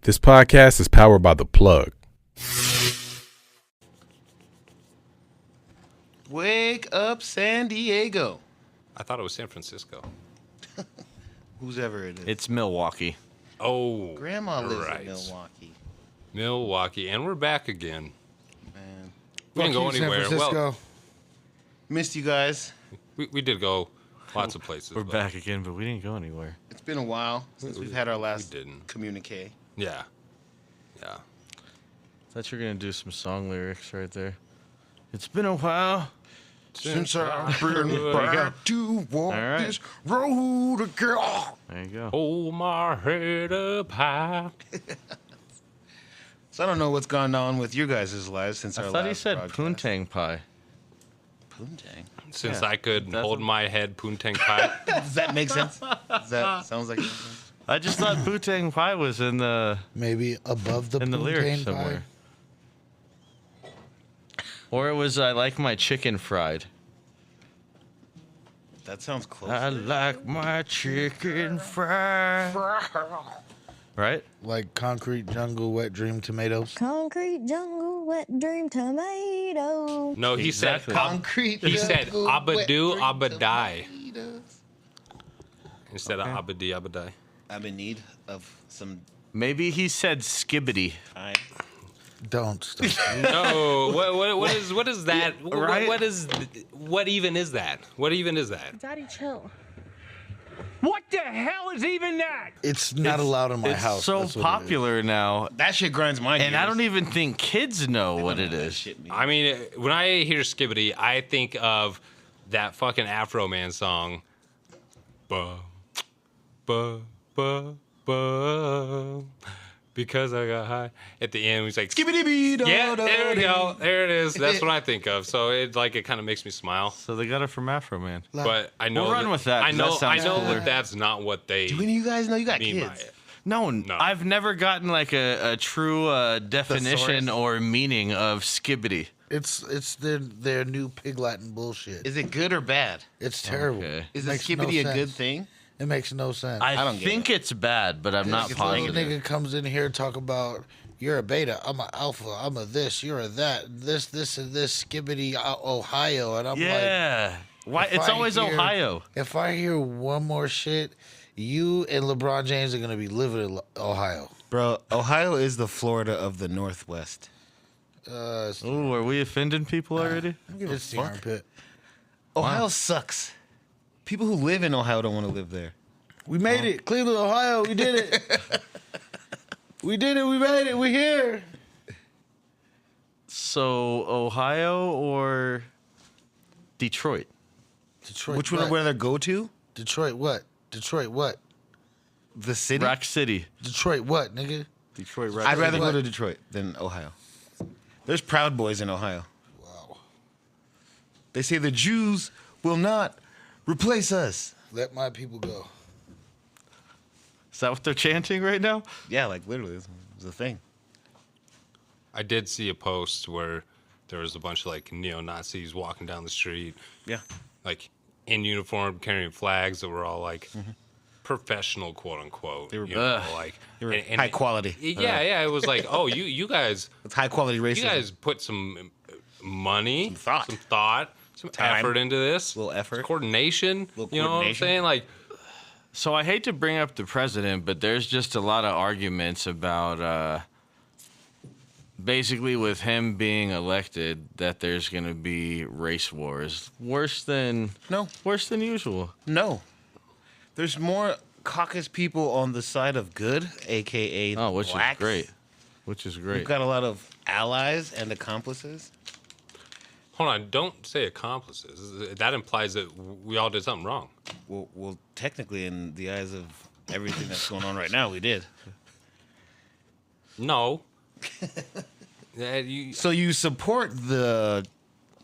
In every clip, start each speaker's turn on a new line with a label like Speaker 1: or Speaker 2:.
Speaker 1: This podcast is powered by The Plug.
Speaker 2: Wake up, San Diego.
Speaker 3: I thought it was San Francisco.
Speaker 2: Who's ever it is.
Speaker 4: It's Milwaukee.
Speaker 3: Oh,
Speaker 2: Grandma lives
Speaker 3: right.
Speaker 2: in Milwaukee.
Speaker 3: Milwaukee, and we're back again.
Speaker 2: Man.
Speaker 3: We didn't go anywhere. Well,
Speaker 2: Missed you guys.
Speaker 3: we did go lots of places.
Speaker 4: We're
Speaker 3: but
Speaker 4: back again, but we didn't go anywhere.
Speaker 2: It's been a while since we've had our last
Speaker 3: didn't.
Speaker 2: communique.
Speaker 3: Yeah.
Speaker 4: Thought you were gonna do some song lyrics right there. It's been a while.
Speaker 2: Since I've been back to walk
Speaker 4: All right.
Speaker 2: this road again.
Speaker 4: There you go.
Speaker 3: Hold my head up high.
Speaker 2: So I don't know what's gone on with your guys' lives since our
Speaker 4: I
Speaker 2: last
Speaker 4: thought he said
Speaker 2: broadcast.
Speaker 4: poontang pie.
Speaker 2: Poontang?
Speaker 3: Since
Speaker 4: Yeah,
Speaker 3: I could
Speaker 4: that's
Speaker 3: hold
Speaker 4: what-
Speaker 3: my head poontang pie.
Speaker 2: Does that make sense? Does that sounds like it makes sense?
Speaker 4: I just thought poontang pie was in the
Speaker 5: Maybe above the
Speaker 4: lyrics
Speaker 5: poontang
Speaker 4: somewhere.
Speaker 5: pie.
Speaker 4: Or it was I like my chicken fried.
Speaker 2: That sounds close.
Speaker 4: I like my chicken fried. Right?
Speaker 5: Like Concrete Jungle, Wet Dream Tomatoes.
Speaker 6: Concrete jungle, wet dream tomato.
Speaker 3: No, he
Speaker 4: Exactly.
Speaker 3: said
Speaker 2: Concrete.
Speaker 3: He said
Speaker 2: jungle,
Speaker 3: Abadu
Speaker 2: wet dream
Speaker 3: Abadai
Speaker 2: tomatoes.
Speaker 3: instead of Abadi Abadai.
Speaker 2: I'm in need of some
Speaker 4: Maybe he said skibbity.
Speaker 2: time.
Speaker 5: Don't stop.
Speaker 3: No, what is that?
Speaker 4: Right?
Speaker 3: What even is that? What even is that?
Speaker 6: Daddy, chill.
Speaker 7: What the hell is even that?
Speaker 5: It's not allowed in my
Speaker 4: it's
Speaker 5: house.
Speaker 4: so
Speaker 5: That's what it is.
Speaker 4: popular now,
Speaker 2: That shit grinds my gears.
Speaker 4: and I don't even think kids know what it is.
Speaker 2: Shit means.
Speaker 3: I mean, when I hear Skibbity, I think of that fucking Afro Man song. Ba, ba, ba, ba. Because I got high. At the end, he's like, yeah, there we go. There it is. That's what I think of. So it kind of makes me smile.
Speaker 4: So they got it from Afro Man.
Speaker 3: But I know
Speaker 4: We'll run with that,
Speaker 3: I
Speaker 4: 'cause
Speaker 3: know.
Speaker 4: that sounds cooler.
Speaker 3: that that's not what they
Speaker 2: Do any of you guys know you got
Speaker 3: mean by
Speaker 2: kids?
Speaker 3: it.
Speaker 4: No,
Speaker 3: No.
Speaker 4: I've never gotten like a true definition or meaning of skibbity.
Speaker 5: It's their new Pig Latin bullshit.
Speaker 2: Is it good or bad?
Speaker 5: It's terrible.
Speaker 4: Okay.
Speaker 2: Is
Speaker 5: Makes
Speaker 2: a skibbity
Speaker 5: no
Speaker 2: a good
Speaker 5: sense.
Speaker 2: thing?
Speaker 5: It makes no sense.
Speaker 4: I
Speaker 2: don't get
Speaker 4: think it's bad, but I'm not
Speaker 5: This little
Speaker 4: positive.
Speaker 5: nigga comes in here talk about you're a beta, I'm a alpha, I'm a this, you're a that, this, and this, skibbity Ohio, and I'm like,
Speaker 4: Yeah. Why?
Speaker 5: if
Speaker 4: It's
Speaker 5: I
Speaker 4: always
Speaker 5: hear-
Speaker 4: Ohio.
Speaker 5: if I hear one more shit, you and LeBron James are gonna be living in Ohio.
Speaker 2: Bro, Ohio is the Florida of the Northwest.
Speaker 4: Ooh, are we offending people already?
Speaker 5: It's the armpit.
Speaker 2: Ohio sucks. People who live in Ohio don't want to live there.
Speaker 5: We made it, Cleveland, Ohio. We did it. We did it. We made it. We're here.
Speaker 4: So Ohio or Detroit?
Speaker 5: Detroit.
Speaker 2: Which one
Speaker 5: what?
Speaker 2: would rather go to?
Speaker 5: Detroit. What? Detroit. What?
Speaker 2: The city?
Speaker 4: Rock City.
Speaker 5: Detroit. What, nigga?
Speaker 4: Detroit. Rock
Speaker 2: I'd rather
Speaker 5: What?
Speaker 2: go to Detroit than Ohio. There's Proud Boys in Ohio.
Speaker 5: Wow.
Speaker 2: They say the Jews will not replace us.
Speaker 5: Let my people go.
Speaker 4: Is that what they're chanting right now?
Speaker 2: Yeah, like literally, it's a thing.
Speaker 3: I did see a post where there was a bunch of like neo-Nazis walking down the street,
Speaker 2: Yeah.
Speaker 3: like in uniform, carrying flags that were all like professional, quote unquote.
Speaker 2: They were-
Speaker 3: you know, like
Speaker 2: They were
Speaker 3: and-
Speaker 2: high quality.
Speaker 3: Yeah. It was like, oh, you guys,
Speaker 2: It's high quality racism.
Speaker 3: you guys put some money,
Speaker 2: Some thought.
Speaker 3: some
Speaker 2: Time.
Speaker 3: effort into this,
Speaker 2: Little effort.
Speaker 3: coordination.
Speaker 2: Little
Speaker 3: You know what I'm
Speaker 2: coordination.
Speaker 3: saying? Like,
Speaker 4: So I hate to bring up the president, but there's just a lot of arguments about basically with him being elected that there's going to be race wars worse than usual.
Speaker 2: No. There's more caucus people on the side of good, a.k.a.
Speaker 4: Oh, which
Speaker 2: blacks.
Speaker 4: is great. Which is
Speaker 2: We've
Speaker 4: great.
Speaker 2: got a lot of allies and accomplices.
Speaker 3: hold on, don't say accomplices. That implies that we all did something wrong.
Speaker 2: Well, technically, in the eyes of everything that's going on right now, we did.
Speaker 3: No. You,
Speaker 2: So you support the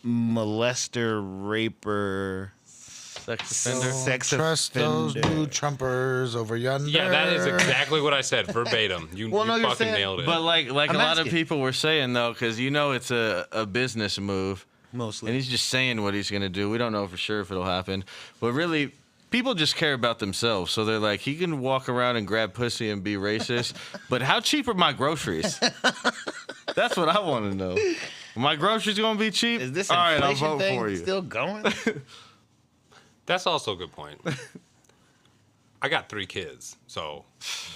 Speaker 2: molester, raper,
Speaker 4: Sex offender.
Speaker 2: sex
Speaker 5: Trust those
Speaker 2: offender.
Speaker 5: new Trumpers over yonder.
Speaker 3: yeah, that is exactly what I said verbatim. You,
Speaker 2: Well, no,
Speaker 3: you
Speaker 2: you're
Speaker 3: fucking
Speaker 2: saying-
Speaker 3: nailed it.
Speaker 4: But like
Speaker 2: I'm
Speaker 4: a lot of
Speaker 2: asking.
Speaker 4: people were saying though, because it's a business move,
Speaker 2: Mostly.
Speaker 4: and he's just saying what he's gonna do. We don't know for sure if it'll happen, but really, people just care about themselves. So they're like, he can walk around and grab pussy and be racist, but how cheap are my groceries? That's what I want to know. Are my groceries going to be cheap?
Speaker 2: Is this
Speaker 4: all right? I'll
Speaker 2: inflation
Speaker 4: vote
Speaker 2: thing
Speaker 4: for you.
Speaker 2: still going?
Speaker 3: That's also a good point. I got 3 kids, so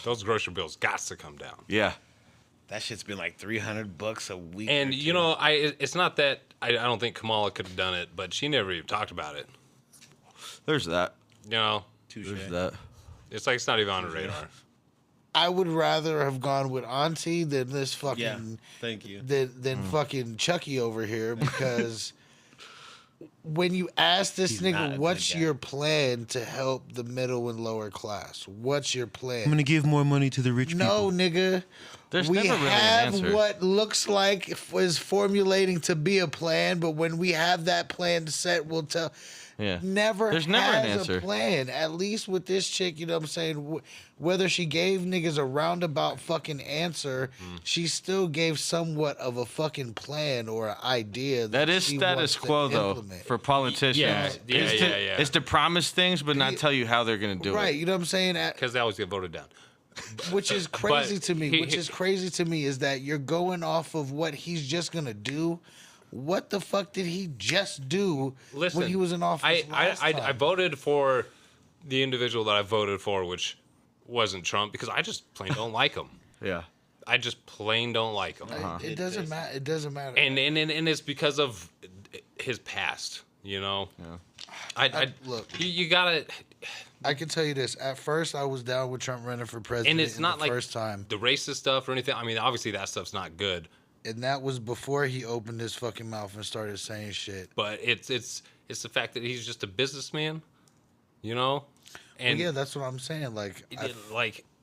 Speaker 3: those grocery bills got to come down.
Speaker 4: Yeah.
Speaker 2: That shit's been like $300 a week.
Speaker 3: And
Speaker 2: or
Speaker 3: you
Speaker 2: two.
Speaker 3: know, it's not that I don't think Kamala could have done it, but she never even talked about it.
Speaker 4: There's that.
Speaker 3: You know,
Speaker 4: There's that.
Speaker 3: it's like it's not even on her radar.
Speaker 5: I would rather have gone with Auntie than this fucking
Speaker 2: Yeah, thank you.
Speaker 5: than fucking Chucky over here because when you ask this
Speaker 2: He's not a
Speaker 5: nigga
Speaker 2: good
Speaker 5: what's
Speaker 2: guy.
Speaker 5: your plan to help the middle and lower class? What's your plan?
Speaker 2: gonna give more money to the rich
Speaker 5: No, nigga.
Speaker 4: There's
Speaker 5: we
Speaker 4: never really an
Speaker 5: have
Speaker 4: answer.
Speaker 5: what looks like is formulating to be a plan, but when we have that plan set, we'll tell.
Speaker 4: Yeah.
Speaker 5: There's
Speaker 4: never an
Speaker 5: has
Speaker 4: answer.
Speaker 5: a plan. At least with this chick, you know what I'm saying? Whether she gave niggas a roundabout fucking answer, she still gave somewhat of a fucking plan or an idea.
Speaker 4: That is
Speaker 5: she
Speaker 4: status
Speaker 5: wants to
Speaker 4: quo, though,
Speaker 5: implement.
Speaker 4: for politicians.
Speaker 3: Yeah,
Speaker 4: It's
Speaker 3: yeah.
Speaker 4: It's to promise things, but not tell you how they're going to do
Speaker 5: Right,
Speaker 4: it.
Speaker 5: you know what I'm saying?
Speaker 3: Because they always get voted down.
Speaker 5: Which is crazy to me.
Speaker 3: he-
Speaker 5: Which is crazy to me is that you're going off of what he's just gonna do. What the fuck did he just do
Speaker 3: Listen,
Speaker 5: when he was in office last
Speaker 3: I
Speaker 5: time?
Speaker 3: voted for the individual that I voted for, which wasn't Trump, because I just plain don't like him.
Speaker 4: Yeah.
Speaker 3: I just plain don't like him.
Speaker 5: It doesn't matter. It doesn't matter.
Speaker 3: And it's because of his past, you know. Yeah.
Speaker 5: Look.
Speaker 3: you gotta.
Speaker 5: I can tell you this. At first, I was down with Trump running for president.
Speaker 3: And it's not
Speaker 5: the
Speaker 3: like
Speaker 5: first time,
Speaker 3: the racist stuff or anything. I mean, obviously that stuff's not good,
Speaker 5: and that was before he opened his fucking mouth and started saying shit.
Speaker 3: but it's the fact that he's just a businessman, you know. And
Speaker 5: Yeah, that's what I'm saying. Like,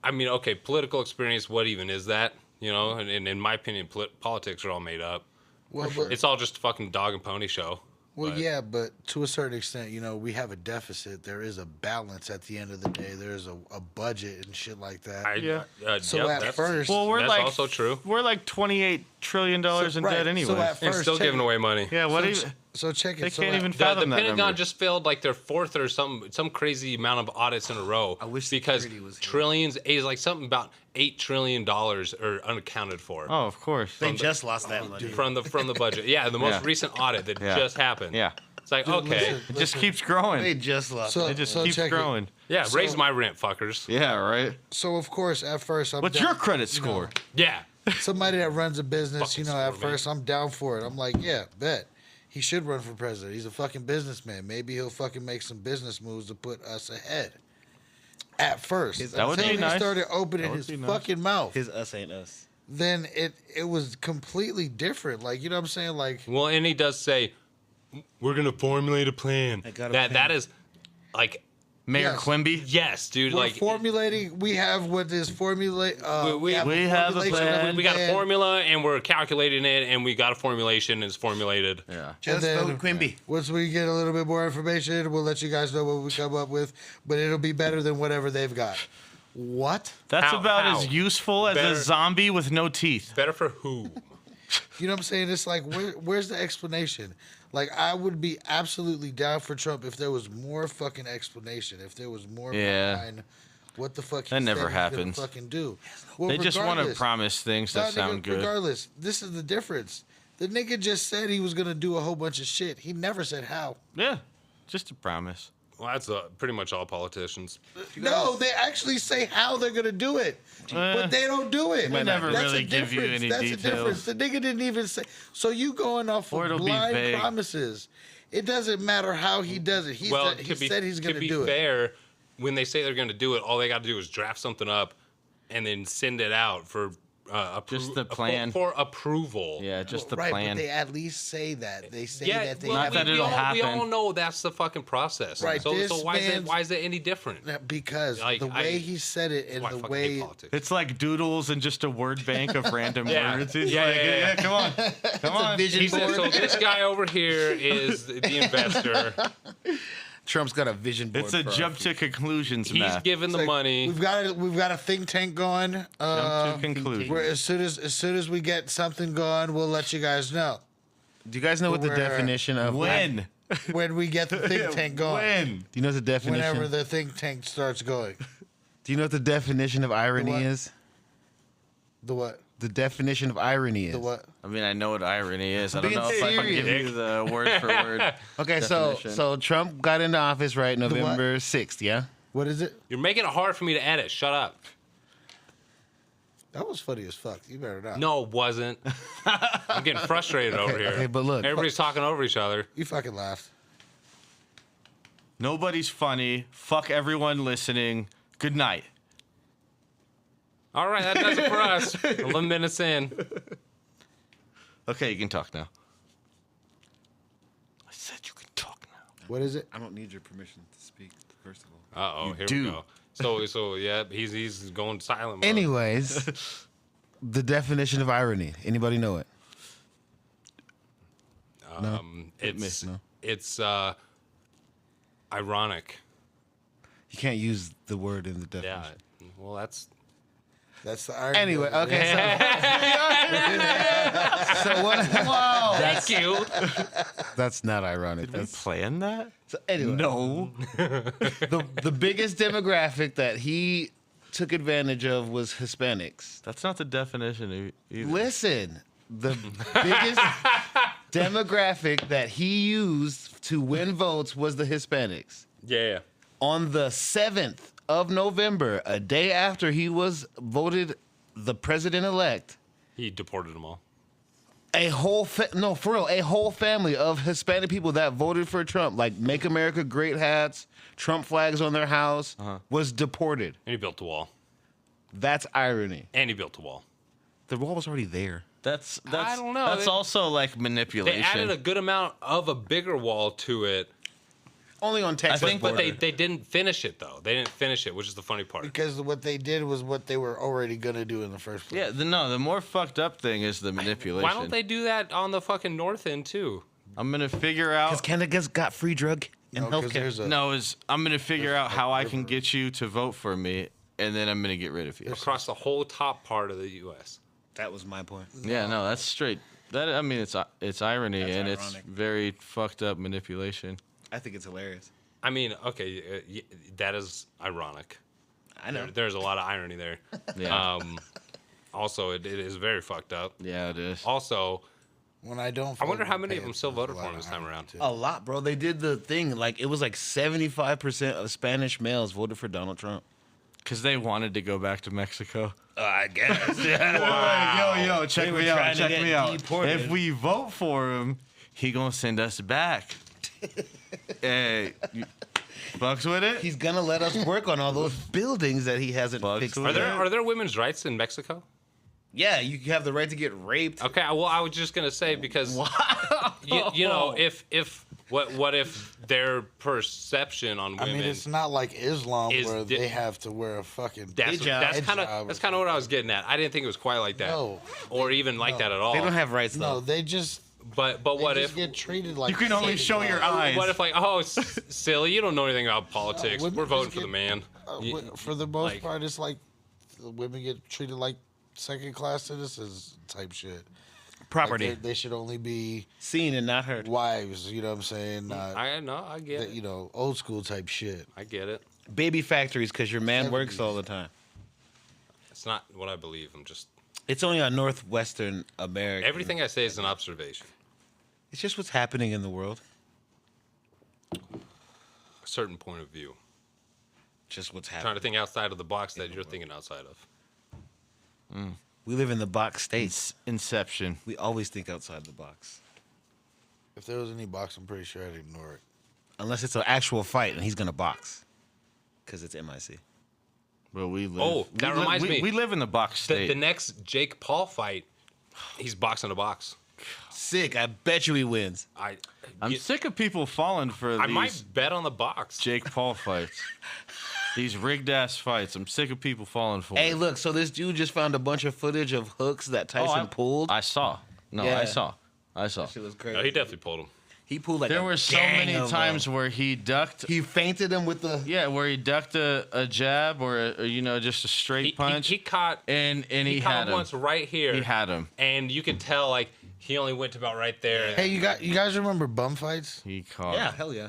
Speaker 3: I mean, okay, political experience. What even is that? You know, and in my opinion, politics are all made up.
Speaker 5: well, but,
Speaker 3: It's all just a fucking dog and pony show.
Speaker 5: well,
Speaker 3: but-
Speaker 5: yeah, but to a certain extent, you know, we have a deficit. There is a balance at the end of the day. There's a budget and shit like that.
Speaker 4: Yeah.
Speaker 5: So
Speaker 3: yep,
Speaker 5: at
Speaker 3: that's-
Speaker 5: first,
Speaker 4: Well, we're
Speaker 3: That's
Speaker 4: like
Speaker 3: also true.
Speaker 4: We're like $28 trillion in
Speaker 5: right,
Speaker 4: debt
Speaker 5: so
Speaker 4: anyway.
Speaker 5: at
Speaker 3: And
Speaker 5: first,
Speaker 3: still
Speaker 5: check
Speaker 3: giving
Speaker 5: it.
Speaker 3: away money.
Speaker 4: Yeah. What?
Speaker 5: So check it.
Speaker 4: They
Speaker 5: So
Speaker 4: can't
Speaker 5: at-
Speaker 4: even
Speaker 3: The
Speaker 4: fathom that
Speaker 3: Pentagon
Speaker 4: number.
Speaker 3: just failed like their 4th or some crazy amount of audits in a row.
Speaker 2: I wish
Speaker 3: because
Speaker 2: security was here.
Speaker 3: trillions is like something about $8 trillion are unaccounted for
Speaker 4: Oh, of course.
Speaker 2: They just lost that money.
Speaker 3: from the budget. Yeah, the most
Speaker 4: Yeah.
Speaker 3: recent audit that
Speaker 4: Yeah.
Speaker 3: just happened.
Speaker 4: Yeah.
Speaker 3: It's like, okay,
Speaker 4: It just keeps growing.
Speaker 2: They just lost.
Speaker 5: So-
Speaker 4: It just
Speaker 5: so
Speaker 4: keeps
Speaker 5: check it.
Speaker 4: growing.
Speaker 3: yeah, raise my rent, fuckers.
Speaker 4: Yeah. Right.
Speaker 5: So of course, at first, I'm
Speaker 4: What's
Speaker 5: down-
Speaker 4: your credit score?
Speaker 3: Yeah.
Speaker 5: somebody that runs a business,
Speaker 3: Fucking
Speaker 5: you know, at
Speaker 3: score, man.
Speaker 5: first I'm down for it. I'm like, yeah, bet. He should run for president. He's a fucking businessman. Maybe he'll fucking make some business moves to put us ahead. At first.
Speaker 4: That would
Speaker 5: Until
Speaker 4: be
Speaker 5: he
Speaker 4: nice.
Speaker 5: started opening
Speaker 4: That would
Speaker 5: his
Speaker 4: be nice.
Speaker 5: fucking mouth.
Speaker 2: His us ain't us.
Speaker 5: Then it was completely different. Like, you know what I'm saying? Like,
Speaker 3: Well, and he does say, we're going to formulate a plan.
Speaker 2: I got a
Speaker 3: That
Speaker 2: plan.
Speaker 3: is like,
Speaker 4: Mayor
Speaker 5: Yes.
Speaker 4: Quimby.
Speaker 3: yes, dude.
Speaker 5: we're
Speaker 3: Like,
Speaker 5: formulating. We have what is formulate.
Speaker 3: We have
Speaker 4: a
Speaker 5: formulation
Speaker 4: plan.
Speaker 5: of
Speaker 3: we got a
Speaker 5: plan.
Speaker 3: formula and we're calculating it, and we got a formulation and it's formulated.
Speaker 4: Yeah.
Speaker 2: Just
Speaker 5: then-
Speaker 2: vote Quimby.
Speaker 5: Once we get a little bit more information, we'll let you guys know what we come up with. But it'll be better than whatever they've got. What?
Speaker 4: That's
Speaker 3: How-
Speaker 4: about
Speaker 3: how?
Speaker 4: as useful as
Speaker 3: Better-
Speaker 4: a zombie with no teeth.
Speaker 3: Better for who?
Speaker 5: You know what I'm saying? It's like, where's the explanation? Like, I would be absolutely down for Trump if there was more fucking explanation. If there was more
Speaker 4: Yeah.
Speaker 5: behind what the fuck he
Speaker 4: That never
Speaker 5: said he was gonna
Speaker 4: happens.
Speaker 5: fucking do. Well,
Speaker 4: They just want to
Speaker 5: regardless-
Speaker 4: promise things that
Speaker 5: Nah, nigga,
Speaker 4: sound good.
Speaker 5: Regardless, this is the difference. The nigga just said he was gonna do a whole bunch of shit. He never said how.
Speaker 4: Yeah. Just a promise.
Speaker 3: Well, that's pretty much all politicians.
Speaker 5: No, they actually say how they're gonna do it, but they don't do it.
Speaker 4: They never
Speaker 5: That's
Speaker 4: really
Speaker 5: a
Speaker 4: give you
Speaker 5: difference.
Speaker 4: any
Speaker 5: That's
Speaker 4: details.
Speaker 5: a difference. The nigga didn't even say. So you going off
Speaker 4: Or
Speaker 5: of
Speaker 4: it'll be
Speaker 5: blind
Speaker 4: vague.
Speaker 5: promises. It doesn't matter how he does it. He
Speaker 3: Well,
Speaker 5: said, he said he's gonna
Speaker 3: to be
Speaker 5: do it.
Speaker 3: fair, when they say they're going to do it, all they got to do is draft something up and then send it out for
Speaker 4: Just the plan.
Speaker 3: for approval.
Speaker 4: Yeah, just the
Speaker 5: Right,
Speaker 4: plan.
Speaker 5: but they at least say that. They say
Speaker 3: Yeah,
Speaker 5: that they
Speaker 3: well,
Speaker 4: Not
Speaker 5: have
Speaker 4: that
Speaker 3: we,
Speaker 4: it'll
Speaker 3: all, we
Speaker 4: happen.
Speaker 3: all know that's the fucking process.
Speaker 5: Right,
Speaker 3: So,
Speaker 5: this
Speaker 3: why
Speaker 5: man's-
Speaker 3: is it any different?
Speaker 5: because
Speaker 3: Like,
Speaker 5: the way he said it and
Speaker 3: Why I
Speaker 5: the
Speaker 3: fucking hate
Speaker 5: way
Speaker 3: politics.
Speaker 4: It's like doodles and just a word bank of random
Speaker 3: Yeah.
Speaker 4: words. It's
Speaker 3: Yeah,
Speaker 4: like,
Speaker 3: yeah, yeah.
Speaker 4: come on. Come on.
Speaker 2: vision
Speaker 3: He said, so
Speaker 2: board.
Speaker 3: this guy over here is the investor.
Speaker 2: Trump's got a vision board.
Speaker 4: It's a
Speaker 2: for our
Speaker 4: jump to conclusions
Speaker 3: He's
Speaker 4: math.
Speaker 3: giving the
Speaker 5: Like,
Speaker 3: money.
Speaker 5: we've got a think tank going.
Speaker 4: Jump to conclusions.
Speaker 5: Where as soon as we get something going, we'll let you guys know.
Speaker 2: Do you guys know what the
Speaker 5: Where-
Speaker 2: definition of
Speaker 4: When?
Speaker 5: When we get the think tank going.
Speaker 4: When?
Speaker 2: Do you know what the definition?
Speaker 5: Whenever the think tank starts going.
Speaker 2: Do you know what the definition of irony
Speaker 5: what?
Speaker 2: is?
Speaker 5: The what?
Speaker 2: The definition of irony is.
Speaker 5: The what?
Speaker 4: I mean, I know what irony is. I don't
Speaker 2: Being
Speaker 4: know if I can give
Speaker 2: serious.
Speaker 4: you the word for word.
Speaker 2: Okay,
Speaker 4: definition.
Speaker 2: so Trump got into office, right,
Speaker 5: what?
Speaker 2: November 6th, yeah?
Speaker 5: What is it?
Speaker 3: You're making it hard for me to edit. Shut up.
Speaker 5: That was funny as fuck. You better not.
Speaker 3: No, it wasn't. I'm getting frustrated over here.
Speaker 2: okay, but look.
Speaker 3: Everybody's talking over each other.
Speaker 5: You fucking laughed.
Speaker 4: Nobody's funny. Fuck everyone listening. Good night.
Speaker 3: All right, that does it for us. 11 minutes in.
Speaker 4: Okay, you can talk now. I said you can talk now.
Speaker 5: What is it?
Speaker 8: I don't need your permission to speak, first of all.
Speaker 3: Uh-oh, here
Speaker 4: do.
Speaker 3: we go. So yeah, he's going silent mode.
Speaker 2: Anyways, the definition of irony. Anybody know it?
Speaker 3: It's
Speaker 2: No.
Speaker 3: it's ironic.
Speaker 2: You can't use the word in the
Speaker 3: Yeah.
Speaker 2: definition.
Speaker 3: Well, that's
Speaker 5: That's the irony.
Speaker 2: Anyway,
Speaker 5: of it.
Speaker 2: okay, so what? Wow,
Speaker 3: thank you.
Speaker 2: that's not ironic.
Speaker 4: Did we
Speaker 2: That's
Speaker 4: plan that?
Speaker 2: so anyway.
Speaker 4: No.
Speaker 2: The biggest demographic that he took advantage of was Hispanics.
Speaker 4: That's not the definition either.
Speaker 2: Listen, the biggest demographic that he used to win votes was the Hispanics.
Speaker 3: Yeah.
Speaker 2: On the 7th of November, a day after he was voted the president-elect,
Speaker 3: He deported them all.
Speaker 2: a whole a whole family of Hispanic people that voted for Trump, like Make America Great hats, Trump flags on their house, was deported.
Speaker 3: And he built the wall.
Speaker 2: That's irony.
Speaker 3: And he built the wall.
Speaker 2: The wall was already there.
Speaker 4: That's
Speaker 3: I don't know.
Speaker 4: That's
Speaker 3: They-
Speaker 4: also like
Speaker 3: They
Speaker 4: manipulation.
Speaker 3: added a good amount of a bigger wall to it.
Speaker 2: Only on Texas.
Speaker 3: But
Speaker 2: border.
Speaker 3: they didn't finish it, though. They didn't finish it, which is the funny part.
Speaker 5: Because what they did was what they were already gonna do in the first place.
Speaker 4: Yeah, the more fucked up thing is the manipulation.
Speaker 3: Why don't they do that on the fucking north end, too?
Speaker 4: I'm gonna figure out.
Speaker 2: Canada's got free drug and
Speaker 5: No, 'cause
Speaker 2: healthcare.
Speaker 5: there's a-
Speaker 4: No, I'm gonna figure out how I can get you to vote for me, and then I'm gonna get rid of you.
Speaker 3: Across the whole top part of the U.S.
Speaker 2: That was my point.
Speaker 4: Yeah, no, that's straight. That I mean, it's irony
Speaker 2: That's
Speaker 4: and
Speaker 2: ironic.
Speaker 4: it's very fucked up manipulation.
Speaker 2: I think it's hilarious.
Speaker 3: I mean, okay, that is ironic.
Speaker 2: I know.
Speaker 3: There's a lot of irony there.
Speaker 4: Yeah,
Speaker 3: Also, it is very fucked up.
Speaker 4: yeah, it is.
Speaker 3: Also,
Speaker 5: When I don't.
Speaker 3: I wonder
Speaker 5: vote,
Speaker 3: how
Speaker 5: I'm
Speaker 3: many of
Speaker 5: paying
Speaker 3: them still
Speaker 5: for
Speaker 3: voted
Speaker 5: a
Speaker 3: for
Speaker 5: lot
Speaker 3: him
Speaker 5: of
Speaker 3: this time
Speaker 5: irony,
Speaker 3: around.
Speaker 5: too.
Speaker 2: A lot, bro. They did the thing. Like, it was like 75% of Spanish males voted for Donald Trump.
Speaker 4: Because they wanted to go back to Mexico.
Speaker 2: I guess.
Speaker 4: Yo, check
Speaker 2: They were
Speaker 4: me out.
Speaker 2: trying to
Speaker 4: Check
Speaker 2: get
Speaker 4: me out.
Speaker 2: deported.
Speaker 4: If we vote for him, he gonna send us back. Hey, you fucks with it?
Speaker 2: He's going to let us work on all those buildings that he hasn't
Speaker 4: Bugs
Speaker 2: fixed.
Speaker 4: with
Speaker 3: Are
Speaker 4: it.
Speaker 3: there women's rights in Mexico?
Speaker 2: Yeah, you have the right to get raped.
Speaker 3: Okay, well, I was just gonna say because you know if what if their perception on
Speaker 5: I
Speaker 3: women
Speaker 5: mean, it's not like Islam
Speaker 3: is
Speaker 5: where
Speaker 3: di-
Speaker 5: they have to wear a fucking.
Speaker 3: that's
Speaker 2: hijab.
Speaker 3: kind
Speaker 5: Hijab
Speaker 3: of
Speaker 5: or
Speaker 3: that's kind of what I was getting at. I didn't think it was quite like that,
Speaker 5: No,
Speaker 3: or even like that at all.
Speaker 2: They don't have rights,
Speaker 5: no,
Speaker 2: though.
Speaker 5: they just.
Speaker 3: but
Speaker 5: They
Speaker 3: what
Speaker 5: just
Speaker 3: if
Speaker 5: get treated like.
Speaker 4: You can only show your eyes.
Speaker 3: what if like silly, you don't know anything about politics.
Speaker 5: women
Speaker 3: We're voting
Speaker 5: just
Speaker 3: for the
Speaker 5: get-
Speaker 3: man.
Speaker 5: For the most
Speaker 3: like-
Speaker 5: part, it's like the women get treated like second-class citizens type shit.
Speaker 2: Property.
Speaker 5: Like they should only be
Speaker 2: Seen and not heard.
Speaker 5: wives. You know what I'm saying? Not,
Speaker 3: I know, I get it.
Speaker 5: you know, old school type shit.
Speaker 3: I get it.
Speaker 2: Baby factories because your man works
Speaker 5: 70s.
Speaker 2: all the time.
Speaker 3: It's not what I believe. I'm just
Speaker 2: It's only on Northwestern America.
Speaker 3: everything I say is an observation,
Speaker 2: It's just what's happening in the world.
Speaker 3: a certain point of view.
Speaker 2: Just what's
Speaker 3: Trying
Speaker 2: happening.
Speaker 3: to think outside of the box that you're thinking outside of.
Speaker 2: We live in the box states.
Speaker 4: Inception.
Speaker 2: We always think outside the box.
Speaker 5: If there was any box, I'm pretty sure I'd ignore it.
Speaker 2: Unless it's an actual fight and he's going to box. Because it's MIC.
Speaker 4: But we live.
Speaker 3: Oh, that reminds me.
Speaker 4: We live in the box state.
Speaker 3: The next Jake Paul fight, he's boxing a box.
Speaker 2: Sick. I bet you he wins.
Speaker 4: I'm sick of people falling for
Speaker 3: I
Speaker 4: these
Speaker 3: might bet on the box.
Speaker 4: Jake Paul fights. These rigged ass fights. I'm sick of people falling for
Speaker 2: Hey,
Speaker 4: it.
Speaker 2: look. So this dude just found a bunch of footage of hooks that Tyson pulled.
Speaker 4: I saw. No,
Speaker 2: Yeah.
Speaker 4: I saw.
Speaker 2: Shit was crazy.
Speaker 3: No, he definitely pulled him.
Speaker 2: He pulled like
Speaker 4: There
Speaker 2: a
Speaker 4: were so
Speaker 2: gang
Speaker 4: many
Speaker 2: of
Speaker 4: times
Speaker 2: them.
Speaker 4: where he ducked.
Speaker 2: He fainted him with the.
Speaker 4: Yeah, where he ducked a jab or just a straight punch.
Speaker 3: He caught
Speaker 4: and he
Speaker 3: caught
Speaker 4: had
Speaker 3: him
Speaker 4: him.
Speaker 3: once right here.
Speaker 4: He had him.
Speaker 3: and you could tell like He only went about right there.
Speaker 5: Hey, you guys remember bum fights?
Speaker 4: He caught.
Speaker 2: Yeah, hell yeah.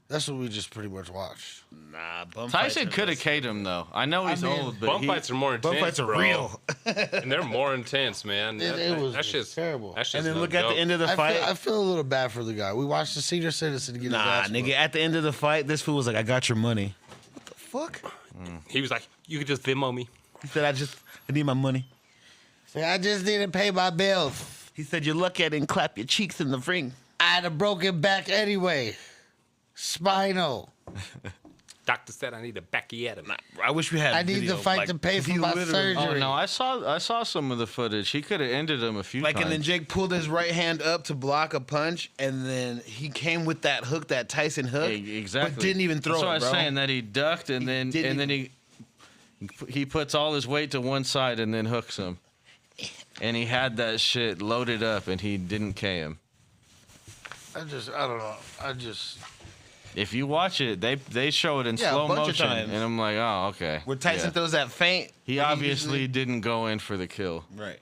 Speaker 5: That's what we just pretty much watched.
Speaker 2: Nah, bum
Speaker 4: Tyson
Speaker 2: fights
Speaker 4: could have K'd him though. I know he's old, but
Speaker 3: Bum fights are more intense.
Speaker 2: Bum fights are
Speaker 3: bro.
Speaker 2: real.
Speaker 3: And they're more intense, man.
Speaker 5: It was
Speaker 3: that shit's
Speaker 5: terrible.
Speaker 3: That shit's
Speaker 2: And then
Speaker 3: no
Speaker 2: look at
Speaker 3: joke.
Speaker 2: the end of the fight.
Speaker 5: I feel a little bad for the guy. We watched the senior citizen get his
Speaker 2: Nah,
Speaker 5: ass
Speaker 2: nigga.
Speaker 5: whooped.
Speaker 2: At the end of the fight, this fool was like, "I got your money." What the fuck?
Speaker 3: He was like, "You could just Venmo me."
Speaker 2: He said, I need my money."
Speaker 5: Say, I just didn't pay my bills.
Speaker 2: He said, "You look at it and clap your cheeks in the ring."
Speaker 5: I had a broken back anyway. Spinal.
Speaker 3: Doctor said I need to back you at him.
Speaker 2: I wish we had.
Speaker 5: I need
Speaker 2: video,
Speaker 5: to fight
Speaker 2: like,
Speaker 5: to pay for
Speaker 2: he
Speaker 5: my
Speaker 2: literally-
Speaker 5: surgery.
Speaker 4: Oh no, I saw some of the footage. He could have ended him a few
Speaker 2: Like,
Speaker 4: times.
Speaker 2: and then Jake pulled his right hand up to block a punch, and then he came with that hook, that Tyson hook,
Speaker 4: Exactly.
Speaker 2: but didn't even throw
Speaker 4: That's
Speaker 2: it,
Speaker 4: what I was
Speaker 2: bro.
Speaker 4: saying. That he ducked and then he puts all his weight to one side and then hooks him. And he had that shit loaded up and he didn't K him.
Speaker 5: I don't know.
Speaker 4: If you watch it, they show it in
Speaker 2: Yeah, a
Speaker 4: slow
Speaker 2: bunch of
Speaker 4: motion,
Speaker 2: times.
Speaker 4: and I'm like, oh, okay.
Speaker 2: Where Tyson
Speaker 4: Yeah.
Speaker 2: throws that feint.
Speaker 4: He
Speaker 2: like
Speaker 4: obviously
Speaker 2: usually-
Speaker 4: didn't go in for the kill.
Speaker 2: Right.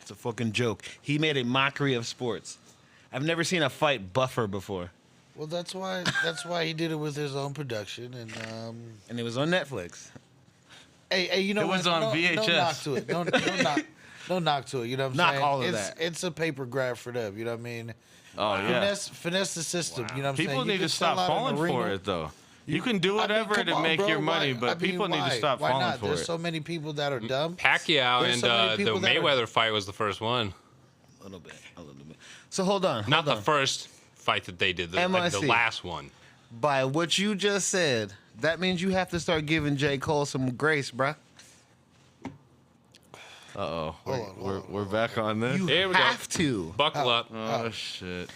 Speaker 2: It's a fucking joke. He made a mockery of sports. I've never seen a fight buffer before.
Speaker 5: Well, that's why he did it with his own production,
Speaker 2: And it was on Netflix.
Speaker 5: hey, you know
Speaker 4: It
Speaker 5: what?
Speaker 4: was on
Speaker 5: No
Speaker 4: VHS.
Speaker 5: knock to it. No knock to it. You know what I'm
Speaker 2: Knock
Speaker 5: saying?
Speaker 2: all of that.
Speaker 5: It's a paper grab for them. You know what I mean?
Speaker 4: Oh yeah.
Speaker 5: Finesse the system. You know what I'm saying?
Speaker 4: People
Speaker 5: You
Speaker 4: need
Speaker 5: can
Speaker 4: to stop
Speaker 5: sell out
Speaker 4: falling
Speaker 5: an arena.
Speaker 4: for it though. You can do whatever
Speaker 5: come
Speaker 4: to
Speaker 5: on,
Speaker 4: make
Speaker 5: bro,
Speaker 4: your money,
Speaker 5: why-
Speaker 4: but
Speaker 5: I mean,
Speaker 4: people need to
Speaker 5: why?
Speaker 4: stop
Speaker 5: Why
Speaker 4: falling
Speaker 5: not?
Speaker 4: for
Speaker 5: There's
Speaker 4: it.
Speaker 5: so many people that are dumb.
Speaker 3: Pacquiao
Speaker 5: There's
Speaker 3: and
Speaker 5: so many
Speaker 3: the
Speaker 5: people that are-
Speaker 3: Mayweather fight was the first one.
Speaker 2: A little bit. So hold on.
Speaker 3: Not
Speaker 2: hold
Speaker 3: the
Speaker 2: on.
Speaker 3: first fight that they did, the
Speaker 2: MIC.
Speaker 3: last one.
Speaker 2: By what you just said, that means you have to start giving J. Cole some grace, bruh.
Speaker 4: We're back on this.
Speaker 2: You
Speaker 3: Here we go.
Speaker 2: have to.
Speaker 3: Buckle up.
Speaker 4: Oh shit.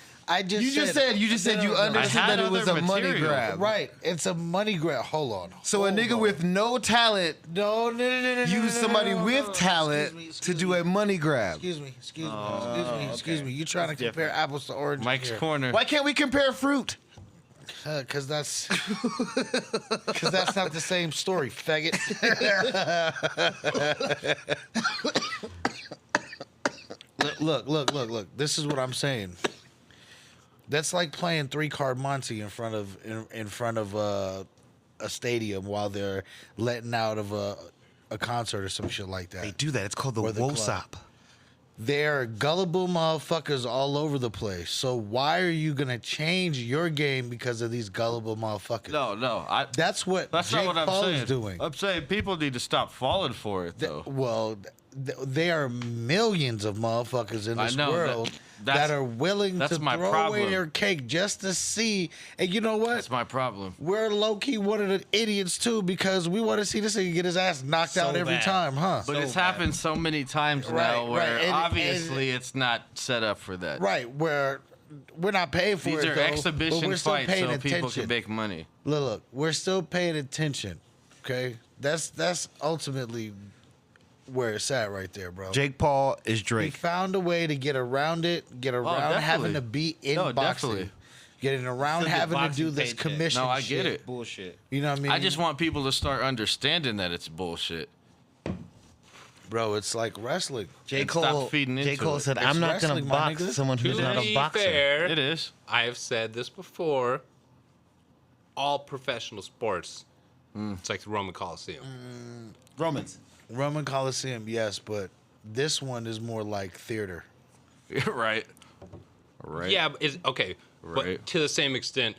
Speaker 2: You just said you understood
Speaker 4: had
Speaker 2: that it was
Speaker 4: other
Speaker 2: a money
Speaker 4: material.
Speaker 2: grab.
Speaker 5: Right. It's a money grab. Hold on.
Speaker 2: So a nigga with no talent
Speaker 5: No.
Speaker 2: use somebody with talent
Speaker 5: Excuse
Speaker 2: to do a money grab.
Speaker 5: Excuse me. You're trying to compare apples to oranges.
Speaker 4: Mike's
Speaker 5: here.
Speaker 4: corner.
Speaker 2: Why can't we compare fruit?
Speaker 5: Cause that's not the same story, faggot. Look. This is what I'm saying. That's like playing 3-card Monty in front of a stadium while they're letting out of a concert or some shit like that.
Speaker 2: They do that. It's called the
Speaker 5: Or the club.
Speaker 2: WOSOP.
Speaker 5: They're gullible motherfuckers all over the place. So why are you gonna change your game because of these gullible motherfuckers?
Speaker 4: No.
Speaker 5: That's what
Speaker 4: That's
Speaker 5: Jake
Speaker 4: not what I'm
Speaker 5: Paul
Speaker 4: saying.
Speaker 5: is doing.
Speaker 4: I'm saying people need to stop falling for it though.
Speaker 5: Well, there are millions of motherfuckers in
Speaker 4: I
Speaker 5: this
Speaker 4: know,
Speaker 5: world
Speaker 4: that's-
Speaker 5: that are willing
Speaker 4: that's
Speaker 5: to
Speaker 4: my
Speaker 5: throw away
Speaker 4: problem.
Speaker 5: their cake just to see. And you know what?
Speaker 4: That's my problem.
Speaker 5: We're low key one of the idiots too because we want to see this nigga get his ass knocked out every
Speaker 2: bad.
Speaker 5: time, huh?
Speaker 4: But it's happened so many times now
Speaker 5: Right,
Speaker 4: where
Speaker 5: right. And-
Speaker 4: obviously it's not set up for that.
Speaker 5: Right, where we're not paying for
Speaker 4: These
Speaker 5: it.
Speaker 4: are
Speaker 5: though, but
Speaker 4: exhibition
Speaker 5: we're still
Speaker 4: fights
Speaker 5: paying
Speaker 4: so people
Speaker 5: attention.
Speaker 4: can make money.
Speaker 5: Look, we're still paying attention. Okay, that's ultimately where it's at right there, bro.
Speaker 2: Jake Paul is
Speaker 5: He
Speaker 2: Drake.
Speaker 5: found a way to get around it, get around having
Speaker 4: definitely.
Speaker 5: to be in
Speaker 4: No,
Speaker 5: boxing,
Speaker 4: definitely.
Speaker 5: getting around
Speaker 2: Still get
Speaker 5: having to
Speaker 2: boxing
Speaker 5: do this
Speaker 2: paycheck.
Speaker 5: commission.
Speaker 4: No, I get
Speaker 5: shit.
Speaker 4: it.
Speaker 2: Bullshit.
Speaker 5: You know what I mean?
Speaker 4: I just want people to start understanding that it's bullshit.
Speaker 5: bro, it's like wrestling.
Speaker 2: J.
Speaker 4: And stop
Speaker 2: Cole,
Speaker 4: feeding
Speaker 2: J.
Speaker 4: into
Speaker 2: Cole
Speaker 4: it.
Speaker 2: said,
Speaker 5: It's
Speaker 2: I'm not going
Speaker 5: wrestling,
Speaker 2: to
Speaker 5: my
Speaker 2: box
Speaker 5: nigga.
Speaker 2: someone who's
Speaker 3: To
Speaker 2: not a
Speaker 3: be
Speaker 2: boxer.
Speaker 3: fair,
Speaker 4: It is.
Speaker 3: I have said this before. All professional sports, it's like the Roman Coliseum.
Speaker 2: Romans.
Speaker 5: Roman Coliseum, yes, but this one is more like theater.
Speaker 4: Right. Right.
Speaker 3: Yeah, but it's okay,
Speaker 4: Right.
Speaker 3: but to the same extent,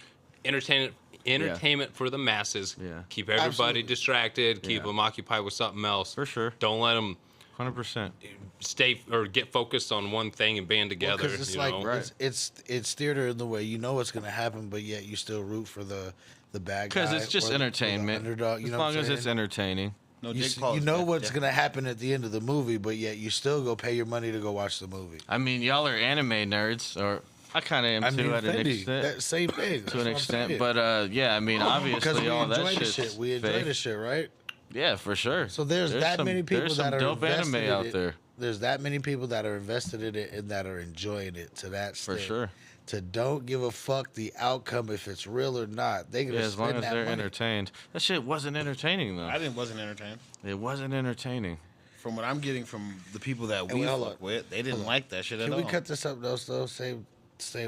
Speaker 3: entertainment for the masses.
Speaker 4: Yeah.
Speaker 3: Keep everybody
Speaker 5: Absolutely.
Speaker 3: distracted. Keep
Speaker 4: Yeah.
Speaker 3: them occupied with something else.
Speaker 4: For sure.
Speaker 3: Don't let them
Speaker 4: 100%.
Speaker 3: stay or get focused on one thing and band together.
Speaker 5: Because it's
Speaker 3: you
Speaker 5: like
Speaker 3: know?
Speaker 5: it's theater in the way you know what's gonna happen, but yet you still root for the bad guy.
Speaker 4: Because it's just
Speaker 5: or the
Speaker 4: entertainment.
Speaker 5: underdog, you
Speaker 4: as
Speaker 5: know
Speaker 4: long
Speaker 5: what I'm
Speaker 4: as it's
Speaker 5: saying?
Speaker 4: entertaining.
Speaker 2: No,
Speaker 5: You,
Speaker 2: Jake Paul
Speaker 5: you
Speaker 2: is
Speaker 5: know
Speaker 2: best,
Speaker 5: what's
Speaker 2: yeah.
Speaker 5: gonna happen at the end of the movie, but yet you still go pay your money to go watch the movie.
Speaker 4: I mean, y'all are anime nerds, or I kind of am
Speaker 5: I
Speaker 4: too
Speaker 5: mean,
Speaker 4: at an
Speaker 5: Fendi,
Speaker 4: extent.
Speaker 5: that same thing.
Speaker 4: To an
Speaker 5: That's what I'm
Speaker 4: extent,
Speaker 5: saying.
Speaker 4: but yeah, I mean,
Speaker 5: because
Speaker 4: obviously
Speaker 5: we
Speaker 4: all
Speaker 5: enjoy
Speaker 4: that
Speaker 5: the
Speaker 4: shit's
Speaker 5: shit. We enjoy
Speaker 4: fake.
Speaker 5: the shit, right?
Speaker 4: Yeah, for sure.
Speaker 5: So there's that
Speaker 4: some,
Speaker 5: many people
Speaker 4: there's
Speaker 5: that
Speaker 4: some
Speaker 5: are
Speaker 4: dope
Speaker 5: invested
Speaker 4: anime
Speaker 5: in
Speaker 4: out
Speaker 5: it.
Speaker 4: there
Speaker 5: There's that many people that are invested in it and that are enjoying it to that
Speaker 4: for
Speaker 5: extent.
Speaker 4: sure.
Speaker 5: To don't give a fuck the outcome if it's real or not. They gonna
Speaker 4: Yeah, as long
Speaker 5: spend
Speaker 4: as
Speaker 5: that
Speaker 4: they're
Speaker 5: money.
Speaker 4: entertained. That shit wasn't entertaining though.
Speaker 2: Wasn't entertained.
Speaker 4: It wasn't entertaining.
Speaker 2: from what I'm getting from the people that we
Speaker 5: hold
Speaker 2: fuck
Speaker 5: on.
Speaker 2: with, they didn't like that shit at
Speaker 5: Can
Speaker 2: all.
Speaker 5: we cut this up though? Same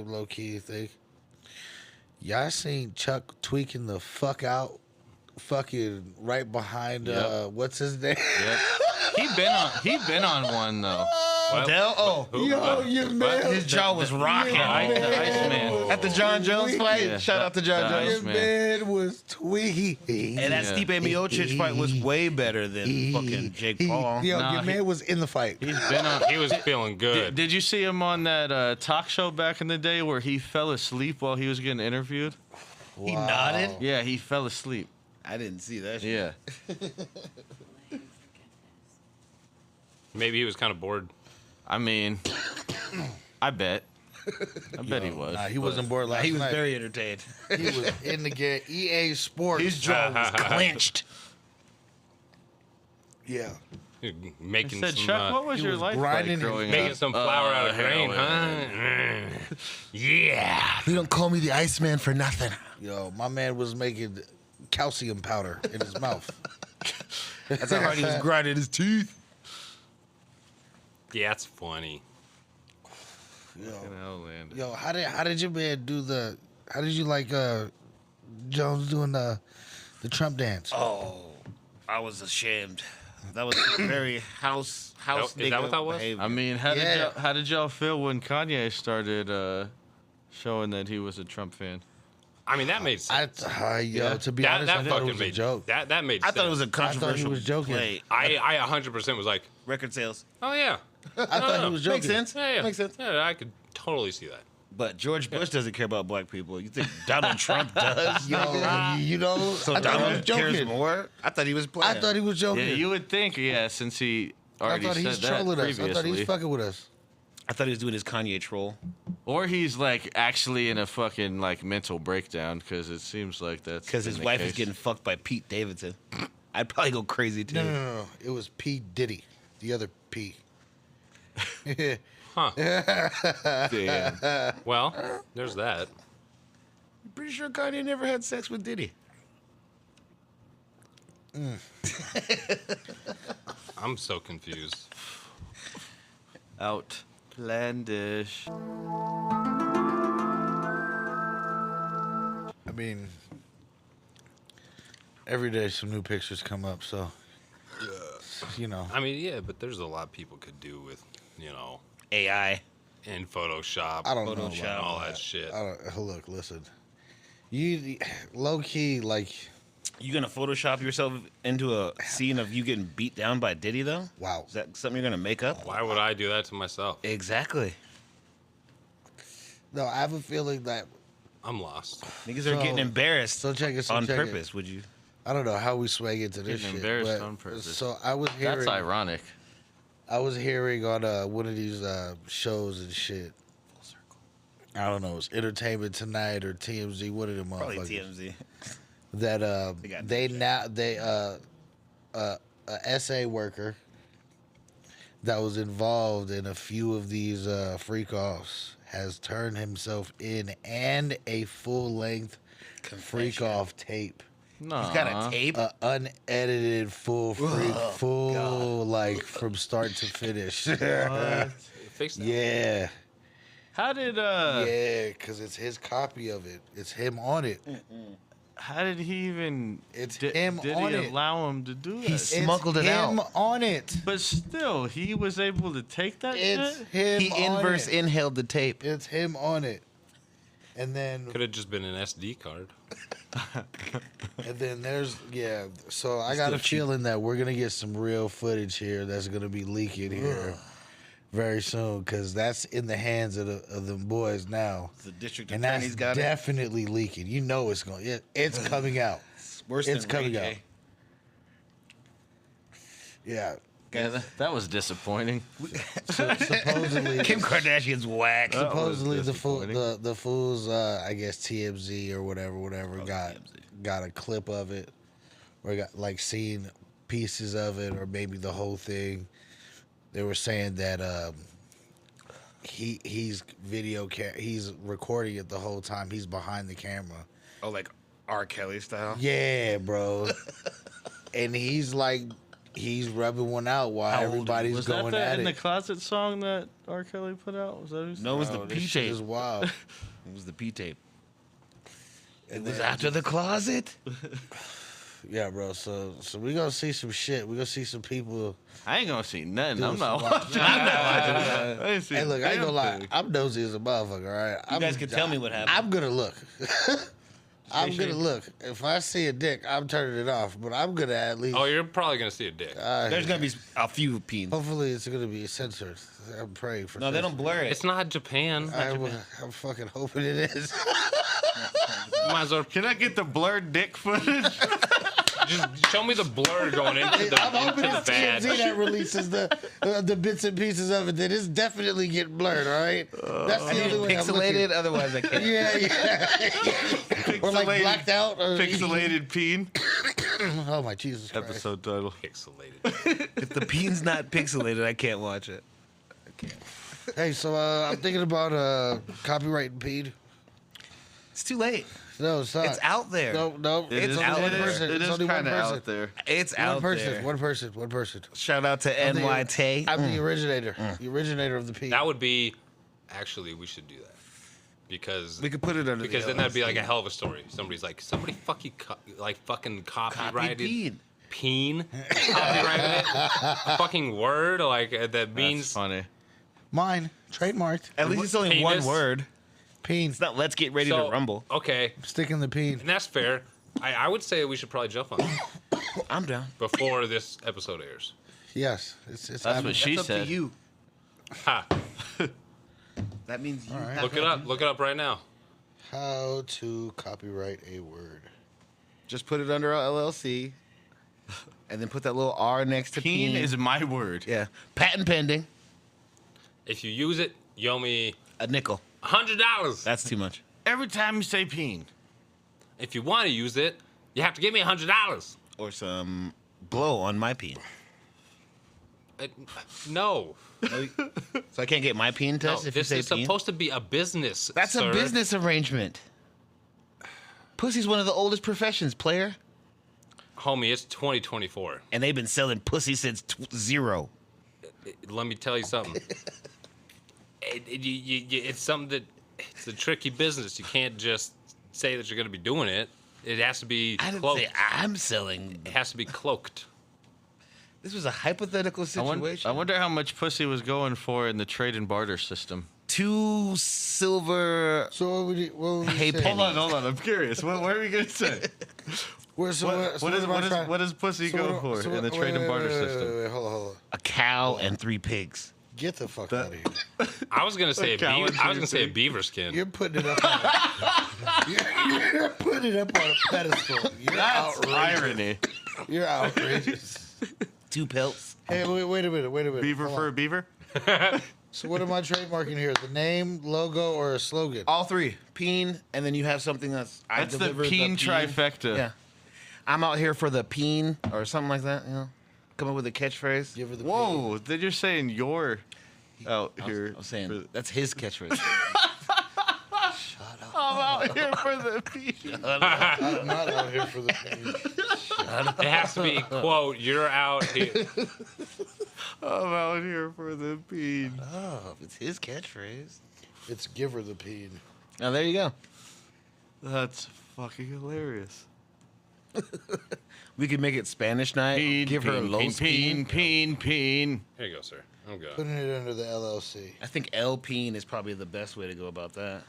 Speaker 5: low key thing. Y'all seen Chuck tweaking the fuck out, fucking right behind what's his name?
Speaker 4: Yep. He been on one though.
Speaker 2: Odell? Oh,
Speaker 5: Yo, your man,
Speaker 2: his jaw was rocking.
Speaker 4: The Iceman.
Speaker 2: At the John Jones fight?
Speaker 4: Yeah.
Speaker 2: Shout out to John
Speaker 4: The
Speaker 2: Jones.
Speaker 5: your
Speaker 4: Iceman.
Speaker 5: man was tweaking.
Speaker 2: And that
Speaker 4: Yeah.
Speaker 2: Stipe Miocic fight was way better than fucking Jake Paul.
Speaker 5: Yo,
Speaker 4: Nah,
Speaker 5: your man was in the fight.
Speaker 4: He's been on.
Speaker 3: He was feeling good.
Speaker 4: Did you see him on that talk show back in the day where he fell asleep while he was getting interviewed?
Speaker 2: He nodded?
Speaker 4: Yeah, he fell asleep.
Speaker 2: I didn't see that shit.
Speaker 4: Yeah.
Speaker 3: Maybe he was kind of bored.
Speaker 4: I mean, I bet he was.
Speaker 5: Nah, he wasn't bored last
Speaker 2: He was
Speaker 5: night.
Speaker 2: very entertained.
Speaker 5: He was in the game. EA Sports.
Speaker 2: His jaw was clenched.
Speaker 5: Yeah.
Speaker 3: Making
Speaker 4: I said,
Speaker 3: some,
Speaker 4: Chuck, what was
Speaker 5: he
Speaker 4: your
Speaker 5: was
Speaker 4: life
Speaker 5: grinding
Speaker 4: like
Speaker 5: his-
Speaker 4: growing
Speaker 3: making
Speaker 4: up?
Speaker 3: some flour out of grain,
Speaker 4: heroin.
Speaker 3: huh? Yeah.
Speaker 2: You don't call me the Iceman for nothing.
Speaker 5: Yo, my man was making calcium powder in his mouth.
Speaker 2: That's how hard he was grinding his teeth.
Speaker 3: Yeah, it's funny.
Speaker 4: Fucking hell, Landon.
Speaker 5: Yo, how did your man do the? How did you like Jones doing the Trump dance?
Speaker 2: Oh, I was ashamed. That was very house
Speaker 3: Is that what that was?
Speaker 2: behavior.
Speaker 4: I mean,
Speaker 5: Yeah.
Speaker 4: how did y'all feel when Kanye started showing that he was a Trump fan?
Speaker 3: I mean, that made sense.
Speaker 5: To be
Speaker 3: that
Speaker 5: honest,
Speaker 3: that
Speaker 5: I thought it
Speaker 3: fucking
Speaker 5: was a
Speaker 3: made
Speaker 5: joke.
Speaker 3: That made
Speaker 2: I
Speaker 3: sense.
Speaker 2: thought it was a controversial
Speaker 5: was joking.
Speaker 2: play.
Speaker 3: I 100% was like,
Speaker 2: Record sales.
Speaker 3: oh yeah.
Speaker 5: I thought he was joking.
Speaker 2: Makes sense.
Speaker 3: Yeah, yeah.
Speaker 2: Makes sense.
Speaker 3: Yeah, I could totally see that.
Speaker 2: But George Bush doesn't care about black people. You think Donald Trump does?
Speaker 5: Yo, you know,
Speaker 2: So
Speaker 5: I thought he was
Speaker 2: Donald cares
Speaker 5: joking.
Speaker 2: more? I thought he was playing.
Speaker 5: I thought he was joking.
Speaker 4: Yeah, you would think, since he
Speaker 5: I
Speaker 4: already
Speaker 5: thought he
Speaker 4: said
Speaker 5: was
Speaker 4: that
Speaker 5: trolling us.
Speaker 4: previously.
Speaker 5: I thought he was fucking with us.
Speaker 2: I thought he was doing his Kanye troll.
Speaker 4: Or he's like actually in a fucking like mental breakdown because it seems like that's
Speaker 2: Because his
Speaker 4: been the
Speaker 2: wife
Speaker 4: case.
Speaker 2: is getting fucked by Pete Davidson. I'd probably go crazy too.
Speaker 5: No. It was P Diddy, the other P.
Speaker 4: Damn.
Speaker 3: Well, there's that.
Speaker 2: I'm pretty sure Kanye never had sex with Diddy.
Speaker 3: I'm so confused.
Speaker 4: Outlandish.
Speaker 5: I mean, every day some new pictures come up, so you know.
Speaker 3: I mean, yeah, but there's a lot people could do with,
Speaker 2: AI.
Speaker 3: in Photoshop.
Speaker 5: I don't know
Speaker 3: and
Speaker 5: about
Speaker 3: all that shit.
Speaker 5: Look, listen. You low key like
Speaker 2: You gonna Photoshop yourself into a scene of you getting beat down by Diddy though?
Speaker 5: wow.
Speaker 2: Is that something you're gonna make up?
Speaker 3: Why would I do that to myself?
Speaker 2: Exactly.
Speaker 5: No, I have a feeling that
Speaker 3: I'm lost.
Speaker 2: Niggas
Speaker 5: So-
Speaker 2: are getting embarrassed
Speaker 5: so check it. So
Speaker 2: on
Speaker 5: check
Speaker 2: purpose.
Speaker 5: It.
Speaker 2: Would you?
Speaker 5: I don't know how we swag into this
Speaker 4: Getting
Speaker 5: shit.
Speaker 4: embarrassed
Speaker 5: but-
Speaker 4: on purpose.
Speaker 5: So I was hearing.
Speaker 4: That's ironic.
Speaker 5: I was hearing on one of these shows and shit. I don't know, it was Entertainment Tonight or TMZ, one of them
Speaker 2: Probably
Speaker 5: motherfuckers.
Speaker 2: TMZ.
Speaker 5: That
Speaker 2: got
Speaker 5: they now they a SA worker that was involved in a few of these freak offs has turned himself in and a full length freak off tape.
Speaker 4: No.
Speaker 2: He's got a tape.
Speaker 5: Unedited full freak like from start to finish.
Speaker 3: Fix that.
Speaker 5: Yeah.
Speaker 4: How did
Speaker 5: Yeah, because it's his copy of it. It's him on it.
Speaker 4: how did he even
Speaker 5: It's him
Speaker 4: did
Speaker 5: on
Speaker 4: he
Speaker 5: it.
Speaker 4: allow him to do that?
Speaker 2: He smuggled it
Speaker 5: it's him
Speaker 2: out.
Speaker 5: on it.
Speaker 4: But still, he was able to take that
Speaker 5: It's
Speaker 4: shit?
Speaker 5: him
Speaker 2: He
Speaker 5: on
Speaker 2: inverse
Speaker 5: it.
Speaker 2: inhaled the tape.
Speaker 5: It's him on it. And then
Speaker 3: Could have just been an SD card.
Speaker 5: there's so I got a feeling that we're gonna get some real footage here that's gonna be leaking here very soon because that's in the hands of them boys now.
Speaker 2: The district
Speaker 5: And that's
Speaker 2: attorney's got it.
Speaker 5: definitely leaking. You know it's going. It's coming out.
Speaker 2: Worse
Speaker 5: It's
Speaker 2: than
Speaker 5: coming
Speaker 2: Ray
Speaker 5: out.
Speaker 2: J.
Speaker 5: Yeah.
Speaker 4: Yeah, that was disappointing.
Speaker 5: Supposedly,
Speaker 2: Kim Kardashian's whack.
Speaker 5: supposedly
Speaker 4: was
Speaker 5: the
Speaker 4: disappointing.
Speaker 5: the fools, I guess TMZ or whatever, got a clip of it, or got like seen pieces of it, or maybe the whole thing. They were saying that he's he's recording it the whole time. He's behind the camera.
Speaker 2: Oh, like R. Kelly style.
Speaker 5: Yeah, bro. And he's like He's rubbing one out while
Speaker 2: How old
Speaker 5: everybody's
Speaker 4: Was
Speaker 5: going
Speaker 4: that
Speaker 5: at
Speaker 4: in the
Speaker 5: it.
Speaker 4: closet song that R. Kelly put out? Was that
Speaker 2: No, it was the
Speaker 5: Oh,
Speaker 2: P
Speaker 5: this shit
Speaker 2: tape.
Speaker 5: is wild.
Speaker 2: It was the P tape. It
Speaker 5: And
Speaker 2: was
Speaker 5: then-
Speaker 2: after the closet.
Speaker 5: Yeah, bro. So we gonna see some shit. We gonna see some people.
Speaker 4: I ain't gonna see nothing.
Speaker 5: Do
Speaker 4: I'm not
Speaker 5: some-
Speaker 4: watching. I'm not watching that. I ain't seen
Speaker 5: Hey, look, I ain't
Speaker 4: damn
Speaker 5: gonna lie.
Speaker 4: thing.
Speaker 5: I'm nosy as a motherfucker. All right.
Speaker 2: You guys can tell me what happened.
Speaker 5: I'm gonna look. I'm gonna look. If I see a dick, I'm turning it off. But I'm gonna at least.
Speaker 3: Oh, you're probably gonna see a dick.
Speaker 2: There's gonna be a few peens.
Speaker 5: Hopefully, it's gonna be censored. I'm praying for.
Speaker 2: No, they don't
Speaker 5: censorship.
Speaker 2: blur it.
Speaker 3: It's not Japan.
Speaker 5: I'm fucking hoping it is.
Speaker 3: Might as well
Speaker 4: Can I get the blurred dick footage?
Speaker 3: just show me the blur going into the,
Speaker 5: I'm hoping
Speaker 3: into
Speaker 5: it's
Speaker 3: the bad.
Speaker 5: TMZ that releases the bits and pieces of it. That it's definitely getting blurred. All right. That's the only way I'm looking.
Speaker 2: Pixelated, otherwise I can't.
Speaker 5: Yeah. Or like blacked out. Or
Speaker 4: Pixelated peen.
Speaker 5: Oh my Jesus Christ.
Speaker 4: Episode title.
Speaker 3: Pixelated.
Speaker 2: If the peen's not pixelated, I can't watch it.
Speaker 5: Hey, so I'm thinking about copyrighting Peen.
Speaker 2: It's too late.
Speaker 5: No, it's not.
Speaker 2: It's out there.
Speaker 5: No.
Speaker 4: It
Speaker 5: It's
Speaker 4: is
Speaker 5: only
Speaker 2: out
Speaker 5: one
Speaker 2: there.
Speaker 5: person.
Speaker 4: It
Speaker 5: It's
Speaker 4: is
Speaker 5: only one
Speaker 4: kind of
Speaker 5: person.
Speaker 4: out there.
Speaker 2: It's
Speaker 5: One
Speaker 2: out
Speaker 5: person.
Speaker 2: there.
Speaker 5: One person.
Speaker 2: Shout out to
Speaker 5: I'm the-
Speaker 2: NYT.
Speaker 5: I'm the originator. The originator of the Peen.
Speaker 3: That would be. Actually, we should do that because
Speaker 2: We could put it under
Speaker 3: because
Speaker 2: the
Speaker 3: then that'd be like a
Speaker 2: LLC.
Speaker 3: hell of a story. Somebody fucking copyrighted
Speaker 2: Peen.
Speaker 3: Peen, copyrighted it. A fucking word like that
Speaker 4: That's
Speaker 3: means
Speaker 4: funny.
Speaker 5: Mine. Trademarked.
Speaker 2: At least it's only
Speaker 3: Penis.
Speaker 2: one word.
Speaker 5: Peen.
Speaker 2: It's not let's get ready
Speaker 3: so,
Speaker 2: to rumble.
Speaker 3: Okay,
Speaker 5: Sticking the Peen.
Speaker 3: and that's fair. I would say we should probably jump on it
Speaker 2: I'm down.
Speaker 3: before this episode airs.
Speaker 5: Yes. It's
Speaker 4: That's
Speaker 5: happening.
Speaker 4: what she
Speaker 2: That's
Speaker 4: said.
Speaker 2: up to you.
Speaker 3: Ha!
Speaker 2: That means you.
Speaker 5: right.
Speaker 2: have
Speaker 3: Look it up. Look it up right now.
Speaker 5: How to copyright a word.
Speaker 2: Just put it under our LLC, and then put that little R next to
Speaker 4: Peen
Speaker 2: peen.
Speaker 4: is my word.
Speaker 2: Yeah. Patent pending.
Speaker 3: If you use it, you owe me
Speaker 2: A nickel.
Speaker 3: $100.
Speaker 2: That's too much.
Speaker 4: Every time you say peen.
Speaker 3: If you want to use it, you have to give me $100.
Speaker 2: Or some blow on my peen.
Speaker 3: No.
Speaker 2: So I can't get my peen
Speaker 3: No,
Speaker 2: touched if you
Speaker 3: this
Speaker 2: say
Speaker 3: is
Speaker 2: peen?
Speaker 3: supposed to be a business.
Speaker 2: That's
Speaker 3: sir.
Speaker 2: a business arrangement. Pussy's one of the oldest professions, player.
Speaker 3: Homie, it's 2024.
Speaker 2: And they've been selling pussy since zero.
Speaker 3: Let me tell you something. It's something that it's a tricky business. You can't just say that you're going to be doing it. It has to be
Speaker 2: I didn't
Speaker 3: cloaked.
Speaker 2: say I'm selling.
Speaker 3: It has to be cloaked.
Speaker 2: This was a hypothetical situation.
Speaker 4: I wonder how much pussy was going for in the trade and barter system.
Speaker 2: 2 silver.
Speaker 5: So what would we
Speaker 2: Hey,
Speaker 5: say?
Speaker 2: Penny.
Speaker 4: Hold on. I'm curious. What are we gonna say? What does pussy go for in the trade and barter system?
Speaker 5: Wait, hold on.
Speaker 2: A cow and 3 pigs.
Speaker 5: Get the fuck out of here.
Speaker 3: I was gonna say a
Speaker 4: cow
Speaker 3: beaver.
Speaker 4: and
Speaker 3: I was gonna say a
Speaker 4: pig.
Speaker 3: beaver skin.
Speaker 5: You're putting it up. You're putting it up on a pedestal. You're
Speaker 4: That's
Speaker 5: outrageous.
Speaker 4: irony.
Speaker 5: You're outrageous.
Speaker 2: 2 pelts.
Speaker 5: Hey, wait a minute.
Speaker 4: Beaver
Speaker 5: Hold
Speaker 4: for a
Speaker 5: on.
Speaker 4: beaver?
Speaker 5: So what am I trademarking here? The name, logo, or a slogan?
Speaker 2: All 3. Peen, and then you have something that's... I
Speaker 4: That's the
Speaker 2: delivered
Speaker 4: peen trifecta.
Speaker 2: Yeah. I'm out here for the peen, or something like that, you know? Come up with a catchphrase.
Speaker 5: Give her the
Speaker 4: Whoa, then you're saying you're out here.
Speaker 2: I was saying,
Speaker 4: for-
Speaker 2: that's his catchphrase.
Speaker 4: I'm out here for the peen.
Speaker 5: I'm not out here for the peen.
Speaker 3: It has to be quote. You're out here.
Speaker 4: I'm out here for the peen.
Speaker 2: Oh, it's his catchphrase.
Speaker 5: It's give her the peen.
Speaker 2: Now, there you go.
Speaker 4: That's fucking hilarious.
Speaker 2: We could make it Spanish night. Give her a low
Speaker 4: peen.
Speaker 3: Here you go, sir. I'm good.
Speaker 5: Putting it under the LLC.
Speaker 2: I think El Peen is probably the best way to go about that.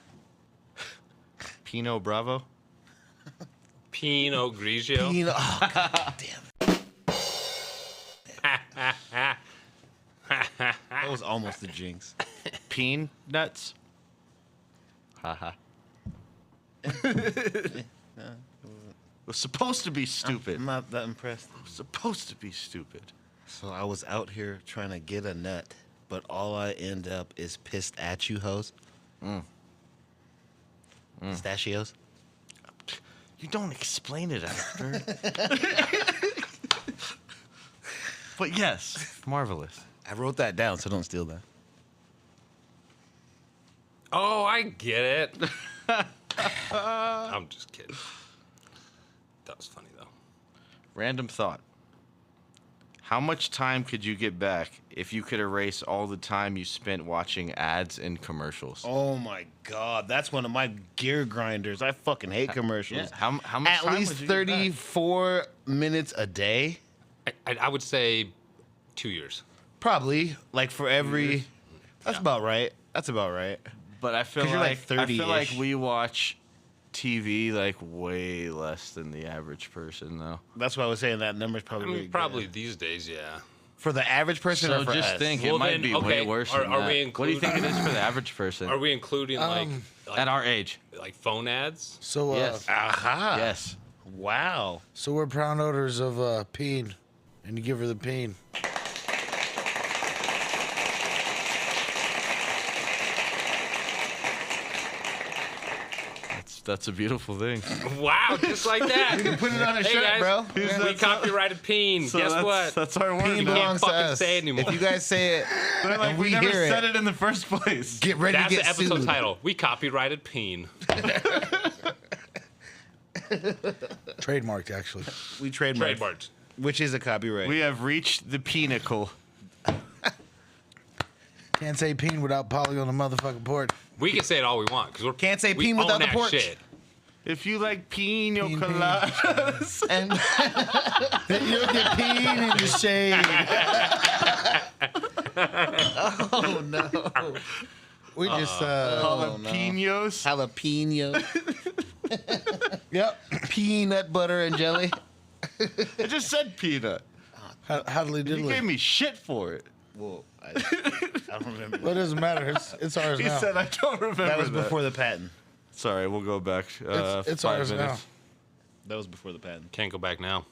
Speaker 4: Pinot Bravo.
Speaker 3: Pinot Grigio.
Speaker 2: Peen, oh, God damn it. That was almost a jinx.
Speaker 4: Peen nuts. Haha. Was supposed to be stupid.
Speaker 2: I'm not that impressed.
Speaker 4: Supposed to be stupid.
Speaker 2: So I was out here trying to get a nut, but all I end up is pissed at you, hoes. Pistachios.
Speaker 4: You don't explain it after. But yes, marvelous.
Speaker 2: I wrote that down, so don't steal that.
Speaker 3: Oh, I get it. I'm just kidding. That was funny though.
Speaker 4: Random thought. How much time could you get back if you could erase all the time you spent watching ads and commercials?
Speaker 2: Oh my God, that's one of my gear grinders. I fucking hate commercials.
Speaker 4: Yeah. How much
Speaker 2: At
Speaker 4: time
Speaker 2: least
Speaker 4: would you get back?
Speaker 2: 34 minutes a day,
Speaker 3: I would say 2 years.
Speaker 2: probably. Like for every. That's about right. That's about right.
Speaker 4: But I feel
Speaker 2: 'Cause you're like
Speaker 4: I feel like
Speaker 2: 30-ish.
Speaker 4: we watch TV like way less than the average person, though.
Speaker 2: That's why I was saying that number's
Speaker 3: I
Speaker 2: probably.
Speaker 3: mean,
Speaker 2: really
Speaker 3: probably
Speaker 2: good.
Speaker 3: these days, yeah.
Speaker 2: For the average person
Speaker 4: So
Speaker 2: or for
Speaker 4: just
Speaker 2: us?
Speaker 4: think,
Speaker 3: Well,
Speaker 4: it might
Speaker 3: then,
Speaker 4: be
Speaker 3: okay,
Speaker 4: way worse
Speaker 3: are-
Speaker 4: than
Speaker 3: are
Speaker 4: that.
Speaker 3: we
Speaker 4: What do you think it is for the average person
Speaker 3: Are we including like
Speaker 4: at our age?
Speaker 3: like phone ads?
Speaker 5: So,
Speaker 4: Yes.
Speaker 2: Aha.
Speaker 4: Yes.
Speaker 2: Wow.
Speaker 5: so we're proud owners of Peen, and you give her the Peen.
Speaker 4: That's a beautiful thing.
Speaker 3: Wow, just like that.
Speaker 2: You can put it on a
Speaker 3: Hey
Speaker 2: shirt,
Speaker 3: guys,
Speaker 2: bro.
Speaker 3: we copyrighted Peen.
Speaker 4: So
Speaker 3: Guess what?
Speaker 4: That's our word.
Speaker 2: Peen
Speaker 3: You
Speaker 4: now.
Speaker 3: can't
Speaker 2: belongs to
Speaker 3: fucking
Speaker 2: us.
Speaker 3: say it anymore.
Speaker 2: If you guys say it,
Speaker 4: They're like,
Speaker 2: and
Speaker 4: we
Speaker 2: we
Speaker 4: never
Speaker 2: hear
Speaker 4: said
Speaker 2: it.
Speaker 4: it in the first place.
Speaker 2: get ready
Speaker 3: That's
Speaker 2: to
Speaker 3: the
Speaker 2: get
Speaker 3: episode
Speaker 2: sued.
Speaker 3: title. We copyrighted Peen.
Speaker 5: Trademarked, actually.
Speaker 2: We trademarked,
Speaker 3: Trademarked.
Speaker 2: which is a copyright.
Speaker 4: We have reached the pinnacle.
Speaker 5: Can't say Peen without Polly on the motherfucking porch.
Speaker 3: We can say it all we want because we
Speaker 2: Can't say
Speaker 3: we
Speaker 2: Peen
Speaker 3: own
Speaker 2: without the
Speaker 3: that
Speaker 2: porch.
Speaker 3: shit.
Speaker 4: If you like pino
Speaker 5: Peen,
Speaker 4: coladas,
Speaker 2: and
Speaker 5: You'll get Peen in the shade.
Speaker 2: oh no,
Speaker 5: We just,
Speaker 4: jalapenos.
Speaker 2: jalapeno.
Speaker 5: yep.
Speaker 2: Peanut butter and jelly.
Speaker 4: I just said peanut.
Speaker 5: Huddly
Speaker 4: You
Speaker 5: diddly.
Speaker 4: gave me shit for it.
Speaker 2: Well, I don't remember.
Speaker 5: Well, it doesn't matter. It's ours
Speaker 4: He
Speaker 5: now.
Speaker 4: said I don't remember
Speaker 2: That was before the patent.
Speaker 4: Sorry, we'll go back.
Speaker 5: It's
Speaker 4: 5
Speaker 5: ours
Speaker 4: minutes.
Speaker 2: That was before the patent.
Speaker 3: Can't go back now.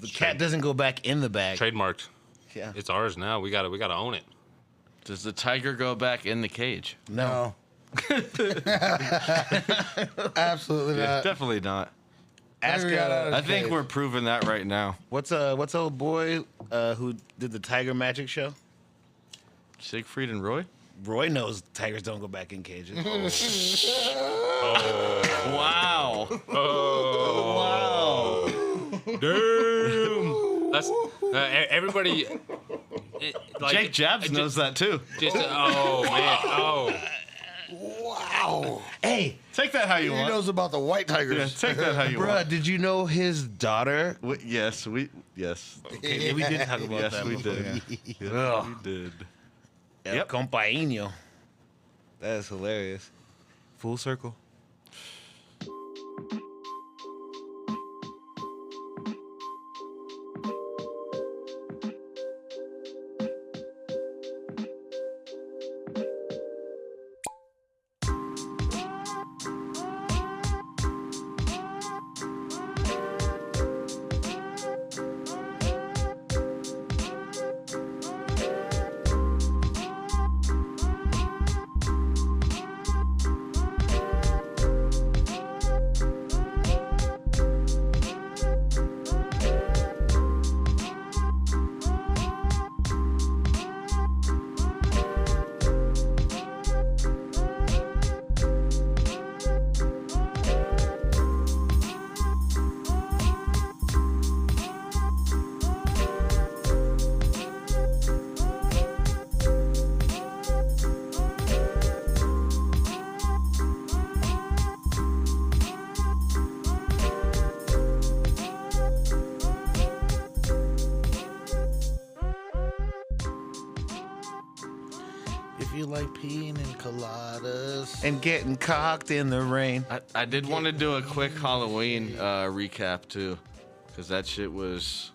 Speaker 2: The cat doesn't go back in the bag.
Speaker 3: Trademarked.
Speaker 2: Yeah.
Speaker 3: It's ours now. We gotta own it.
Speaker 4: Does the tiger go back in the cage?
Speaker 2: No.
Speaker 5: Absolutely not.
Speaker 4: Definitely not.
Speaker 2: Ask
Speaker 5: Tiger got out of
Speaker 4: I
Speaker 5: his
Speaker 4: think
Speaker 5: cage.
Speaker 4: we're proving that right now.
Speaker 2: what's old boy who did the Tiger Magic show?
Speaker 4: Siegfried and Roy?
Speaker 2: Roy knows tigers don't go back in cages.
Speaker 4: Wow.
Speaker 3: Damn. That's everybody. Like,
Speaker 4: Jake Jabs knows that too.
Speaker 3: Just oh man. Oh.
Speaker 5: Wow.
Speaker 2: Hey,
Speaker 4: Take that how you
Speaker 5: He
Speaker 4: want.
Speaker 5: knows about the white
Speaker 4: Yeah,
Speaker 5: tigers.
Speaker 4: take that how you
Speaker 2: bruh,
Speaker 4: want.
Speaker 2: did you know his daughter?
Speaker 4: Yes.
Speaker 2: Okay, we did talk about
Speaker 4: Yes,
Speaker 2: that.
Speaker 4: we
Speaker 2: before,
Speaker 4: did.
Speaker 2: yeah.
Speaker 4: Yes, we did.
Speaker 2: El
Speaker 4: Yep.
Speaker 2: Compañero. That is hilarious. Full circle.
Speaker 5: If you like Peen and coladas.
Speaker 2: And getting cocked in the rain.
Speaker 4: I did want to do a quick Halloween recap too, because that shit was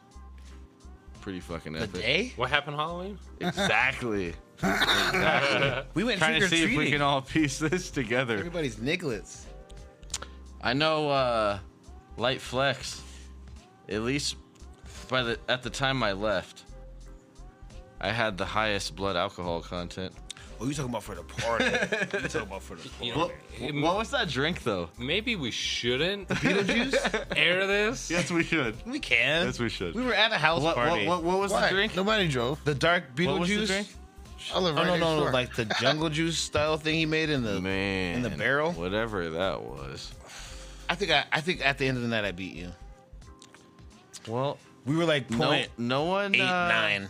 Speaker 4: pretty fucking
Speaker 2: The
Speaker 4: epic.
Speaker 2: day?
Speaker 3: What happened Halloween?
Speaker 4: Exactly.
Speaker 2: We went
Speaker 4: Trying to see if we
Speaker 2: trick-or-treating.
Speaker 4: can all piece this together.
Speaker 2: Everybody's nigglets.
Speaker 4: I know Light Flex, at least at the time I left, I had the highest blood alcohol content.
Speaker 2: Oh, you talking about for the party. You talking about for the party.
Speaker 3: You know,
Speaker 4: What was that drink though?
Speaker 3: maybe we shouldn't Beetlejuice air this.
Speaker 4: Yes, we should.
Speaker 2: We can.
Speaker 4: Yes, we should.
Speaker 2: We were at a house party.
Speaker 4: What was the
Speaker 5: Why?
Speaker 4: drink?
Speaker 5: Nobody drove.
Speaker 2: The dark
Speaker 4: What was the
Speaker 2: Beetlejuice.
Speaker 4: drink?
Speaker 5: I live
Speaker 2: Oh
Speaker 5: right
Speaker 2: no,
Speaker 5: next
Speaker 2: no, no!
Speaker 5: door.
Speaker 2: Like the jungle juice style thing he made in the
Speaker 4: Man,
Speaker 2: in the barrel.
Speaker 4: whatever that was.
Speaker 2: I think at the end of the night I beat you.
Speaker 4: Well,
Speaker 2: We were like point
Speaker 4: No one
Speaker 2: 8-9.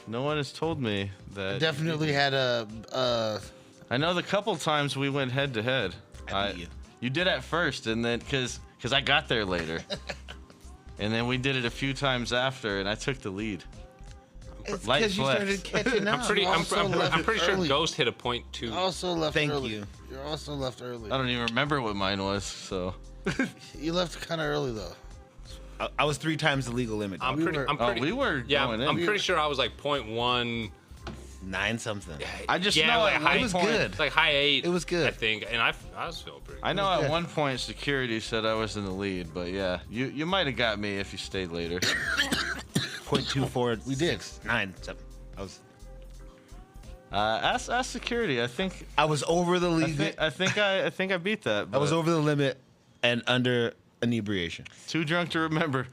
Speaker 4: No one has told me that.
Speaker 5: Definitely had a.
Speaker 4: I know the couple times we went head to head.
Speaker 2: I beat you.
Speaker 4: You did at first, and then because I got there later, and then we did it a few times after, and I took the lead.
Speaker 2: It's
Speaker 4: Light
Speaker 2: because you
Speaker 4: flex.
Speaker 2: started catching up.
Speaker 3: I'm pretty sure
Speaker 5: early.
Speaker 3: Ghost hit a .2.
Speaker 5: Also left
Speaker 2: Thank
Speaker 5: early.
Speaker 2: you.
Speaker 5: You're also left early.
Speaker 4: I don't even remember what mine was. So
Speaker 5: You left kind of early though.
Speaker 2: I was 3 times the legal limit.
Speaker 3: I'm pretty.
Speaker 4: we were
Speaker 3: Yeah,
Speaker 4: going
Speaker 3: I'm
Speaker 4: in.
Speaker 3: pretty sure I was like .1.
Speaker 2: 9 something.
Speaker 4: I just
Speaker 3: Yeah,
Speaker 4: know
Speaker 3: like
Speaker 4: at
Speaker 3: high
Speaker 4: one
Speaker 2: was
Speaker 4: point.
Speaker 2: good.
Speaker 3: It's like high 8.
Speaker 2: It was good.
Speaker 3: I think, and I was feeling pretty.
Speaker 4: I know at one point security said I was in the lead, but yeah, you might have got me if you stayed later.
Speaker 2: 0.24. We did 9 7.
Speaker 4: Ask security. I think
Speaker 2: I was over the
Speaker 4: I
Speaker 2: league.
Speaker 4: think I beat that.
Speaker 2: I was
Speaker 4: but
Speaker 2: over the limit and under inebriation.
Speaker 4: too drunk to remember.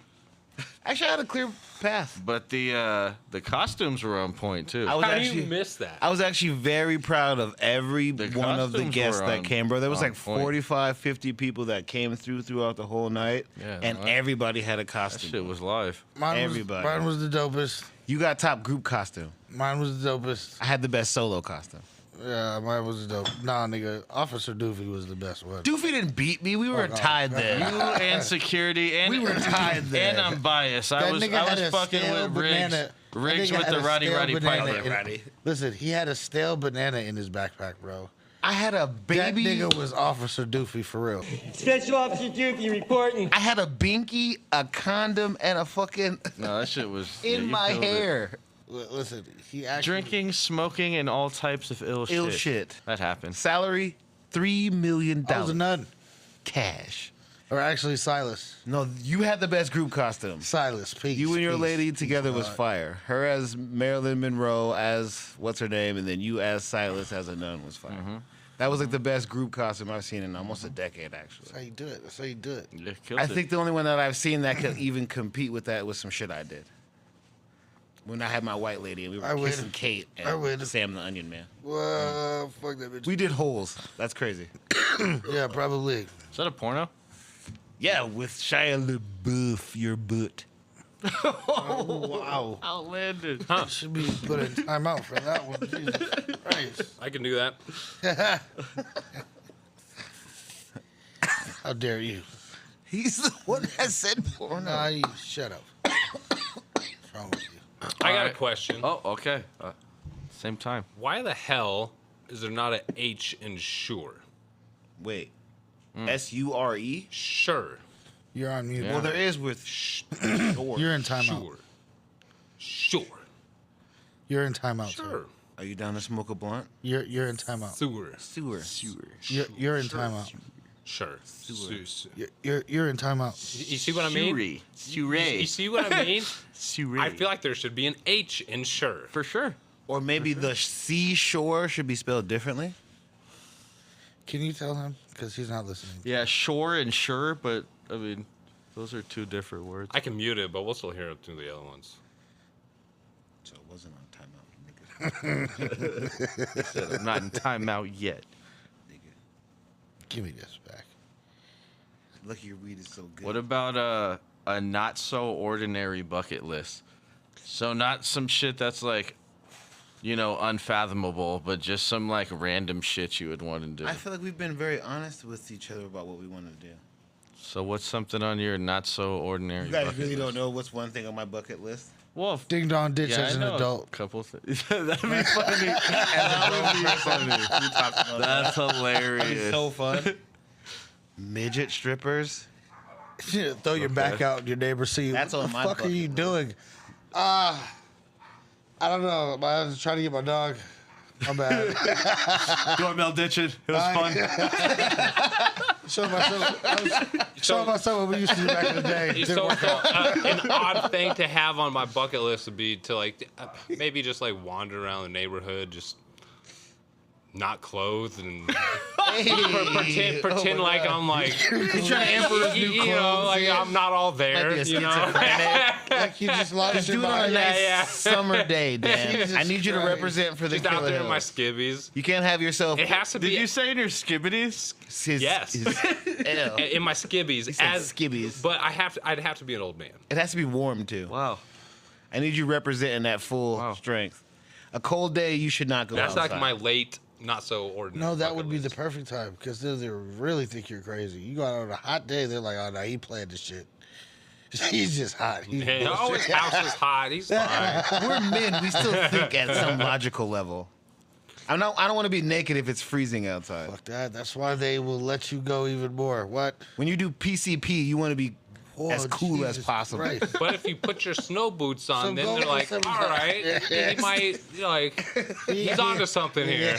Speaker 2: Actually, I had a clear path.
Speaker 4: But the costumes were on point too.
Speaker 2: I was
Speaker 3: How do
Speaker 2: actually
Speaker 3: you miss that?
Speaker 2: I was actually very proud of every
Speaker 4: The
Speaker 2: one of the
Speaker 4: costumes
Speaker 2: guests
Speaker 4: were
Speaker 2: that
Speaker 4: on-
Speaker 2: came, bro. There was
Speaker 4: on
Speaker 2: like
Speaker 4: point.
Speaker 2: 45, 50 people that came throughout the whole night,
Speaker 4: Yeah,
Speaker 2: and
Speaker 4: no,
Speaker 2: everybody had a
Speaker 4: that
Speaker 2: costume.
Speaker 4: shit was live.
Speaker 2: Everybody.
Speaker 5: Mine was the dopest.
Speaker 2: You got top group costume.
Speaker 5: Mine was the dopest.
Speaker 2: I had the best solo costume.
Speaker 5: Yeah, mine was the dope. Nah, nigga, Officer Doofy was the best one.
Speaker 2: Doofy didn't beat me. We were
Speaker 5: Fuck off.
Speaker 2: tied
Speaker 4: You
Speaker 2: there.
Speaker 4: and security and
Speaker 2: We were tied there.
Speaker 4: And I'm biased. I
Speaker 5: That
Speaker 4: was
Speaker 5: nigga had a
Speaker 4: fucking
Speaker 5: stale
Speaker 4: with Riggs.
Speaker 5: banana.
Speaker 4: Riggs
Speaker 5: That nigga
Speaker 4: with
Speaker 5: had
Speaker 4: the
Speaker 5: a
Speaker 4: Roddy
Speaker 5: stale
Speaker 4: Roddy
Speaker 5: banana
Speaker 4: Piper.
Speaker 5: in- Listen, he had a stale banana in his backpack, bro.
Speaker 2: I had a
Speaker 5: That
Speaker 2: baby.
Speaker 5: nigga was Officer Doofy for real.
Speaker 7: Special Officer Doofy reporting.
Speaker 2: I had a binky, a condom, and a fucking
Speaker 4: No, that shit was yeah,
Speaker 2: in
Speaker 4: you
Speaker 2: my
Speaker 4: killed it.
Speaker 2: hair.
Speaker 5: Listen, he actually
Speaker 4: Drinking, smoking, and all types of ill
Speaker 2: shit.
Speaker 4: That happens.
Speaker 2: Salary, $3 million.
Speaker 5: I was a nun.
Speaker 2: Cash.
Speaker 5: Or actually, Silas.
Speaker 2: No, you had the best group costume.
Speaker 5: Silas, peace.
Speaker 2: You and your
Speaker 5: peace,
Speaker 2: lady
Speaker 5: peace,
Speaker 2: together was
Speaker 5: God.
Speaker 2: fire. Her as Marilyn Monroe, as what's her name, and then you as Silas as a nun was fire. That was like the best group costume I've seen in almost a decade, actually.
Speaker 5: That's how you do it. That's how you do it.
Speaker 4: Yeah, killed
Speaker 2: I
Speaker 4: it.
Speaker 2: think the only one that I've seen that could even compete with that was some shit I did. When I had my white lady and we
Speaker 5: I
Speaker 2: were
Speaker 5: win.
Speaker 2: kissing Kate
Speaker 5: I win.
Speaker 2: and Sam the Onion Man.
Speaker 5: Well, fuck that bitch.
Speaker 2: We did holes. That's crazy.
Speaker 5: Yeah, probably.
Speaker 4: Is that a porno?
Speaker 2: Yeah, with Shia LaBeouf, your butt.
Speaker 5: Wow.
Speaker 4: Outlandish.
Speaker 5: Should be put in timeout for that one. Jesus Christ.
Speaker 3: I can do that.
Speaker 5: How dare you?
Speaker 2: He's the one that said porno.
Speaker 5: Nah, you shut up. What's wrong with you?
Speaker 3: I got a
Speaker 4: right.
Speaker 3: question.
Speaker 4: Oh, okay. Same time.
Speaker 3: Why the hell is there not an H in sure?
Speaker 2: Wait. S-U-R-E?
Speaker 3: Sure.
Speaker 5: You're on mute.
Speaker 2: Well, there is with sure.
Speaker 5: You're in timeout.
Speaker 3: Sure. Sure.
Speaker 5: You're in timeout.
Speaker 3: Sure.
Speaker 5: Sir.
Speaker 2: Are you down to smoke a blunt?
Speaker 5: You're in timeout.
Speaker 3: Sewer.
Speaker 2: Sewer.
Speaker 5: You're in timeout.
Speaker 3: Sure.
Speaker 5: You're in timeout.
Speaker 3: You see what I mean? You see what I mean? I feel like there should be an H in sure.
Speaker 4: For sure.
Speaker 2: Or maybe the seashore should be spelled differently.
Speaker 5: Can you tell him? Because he's not listening.
Speaker 4: Yeah, shore and sure, but I mean, those are two different words.
Speaker 3: I can mute it, but we'll still hear it through the other ones.
Speaker 2: So it wasn't on timeout, nigga.
Speaker 4: I'm not in timeout yet.
Speaker 2: Nigga.
Speaker 5: Give me this back.
Speaker 2: Lucky your weed is so good.
Speaker 4: What about a not so ordinary bucket list? So not some shit that's like, you know, unfathomable, but just some like random shit you would want to do.
Speaker 2: I feel like we've been very honest with each other about what we want to do.
Speaker 4: So what's something on your not so ordinary
Speaker 2: You guys
Speaker 4: bucket
Speaker 2: really
Speaker 4: list?
Speaker 2: don't know what's one thing on my bucket list?
Speaker 4: Well, if-
Speaker 5: Ding dong ditch
Speaker 4: yeah,
Speaker 5: as
Speaker 4: I
Speaker 5: an
Speaker 4: know
Speaker 5: adult.
Speaker 4: a couple things. That'd be funny. That would be funny. That's hilarious.
Speaker 2: So fun. Midget strippers.
Speaker 5: Throw your back out and your neighbors see you.
Speaker 2: That's
Speaker 5: what
Speaker 2: on
Speaker 5: the
Speaker 2: my
Speaker 5: fuck are
Speaker 2: bucket
Speaker 5: you
Speaker 2: list.
Speaker 5: doing? I don't know. I was trying to get my dog. My bad.
Speaker 4: Doorbell ditching. It was fun.
Speaker 5: Showing myself what we used to do back in the day. Didn't
Speaker 3: So,
Speaker 5: work out.
Speaker 3: an odd thing to have on my bucket list would be to like maybe just like wander around the neighborhood, just not clothed and
Speaker 2: Hey,
Speaker 3: pretend like I'm like
Speaker 2: He's trying to emperor's new
Speaker 3: you know,
Speaker 2: clothes.
Speaker 3: like I'm not all
Speaker 2: Might
Speaker 3: there.
Speaker 2: be a
Speaker 3: You know,
Speaker 2: schizophrenic.
Speaker 5: Like you just lost
Speaker 2: Just
Speaker 5: your
Speaker 2: do it on a
Speaker 5: mind.
Speaker 2: nice
Speaker 3: yeah.
Speaker 2: summer day, Dan.
Speaker 5: Jesus
Speaker 2: I need you to
Speaker 5: Christ.
Speaker 2: represent for the
Speaker 3: just out
Speaker 2: Killer
Speaker 3: there in my
Speaker 2: Hills.
Speaker 3: skivvies.
Speaker 2: You can't have yourself.
Speaker 3: It has to
Speaker 4: Did
Speaker 3: be
Speaker 4: you say in your skibbities?
Speaker 3: Yes.
Speaker 2: Ew.
Speaker 3: in my skivvies.
Speaker 2: said
Speaker 3: As
Speaker 2: skivvies.
Speaker 3: but I'd have to be an old man.
Speaker 2: It has to be warm too.
Speaker 4: Wow.
Speaker 2: I need you representing that full
Speaker 4: Wow.
Speaker 2: strength. A cold day, you should not go
Speaker 3: That's
Speaker 2: outside.
Speaker 3: like my late, not so ordinary.
Speaker 5: No, that
Speaker 3: bucket
Speaker 5: would be the
Speaker 3: list.
Speaker 5: perfect time because they really think you're crazy. You go out on a hot day, they're like, "Oh no, he playing this shit. He's just hot." He's
Speaker 3: Hey, oh, his house is hot. He's fine.
Speaker 2: We're men. We still think at some logical level. I don't want to be naked if it's freezing outside.
Speaker 5: Fuck that. That's why they will let you go even more. What?
Speaker 2: When you do PCP, you want to be
Speaker 5: Oh,
Speaker 2: as cool as
Speaker 5: Jesus
Speaker 2: possible.
Speaker 5: Christ.
Speaker 3: But if you put your snow boots on,
Speaker 5: So
Speaker 3: then
Speaker 5: go
Speaker 3: they're
Speaker 5: for
Speaker 3: like,
Speaker 5: some-
Speaker 3: all right, he might, like, he's onto something here.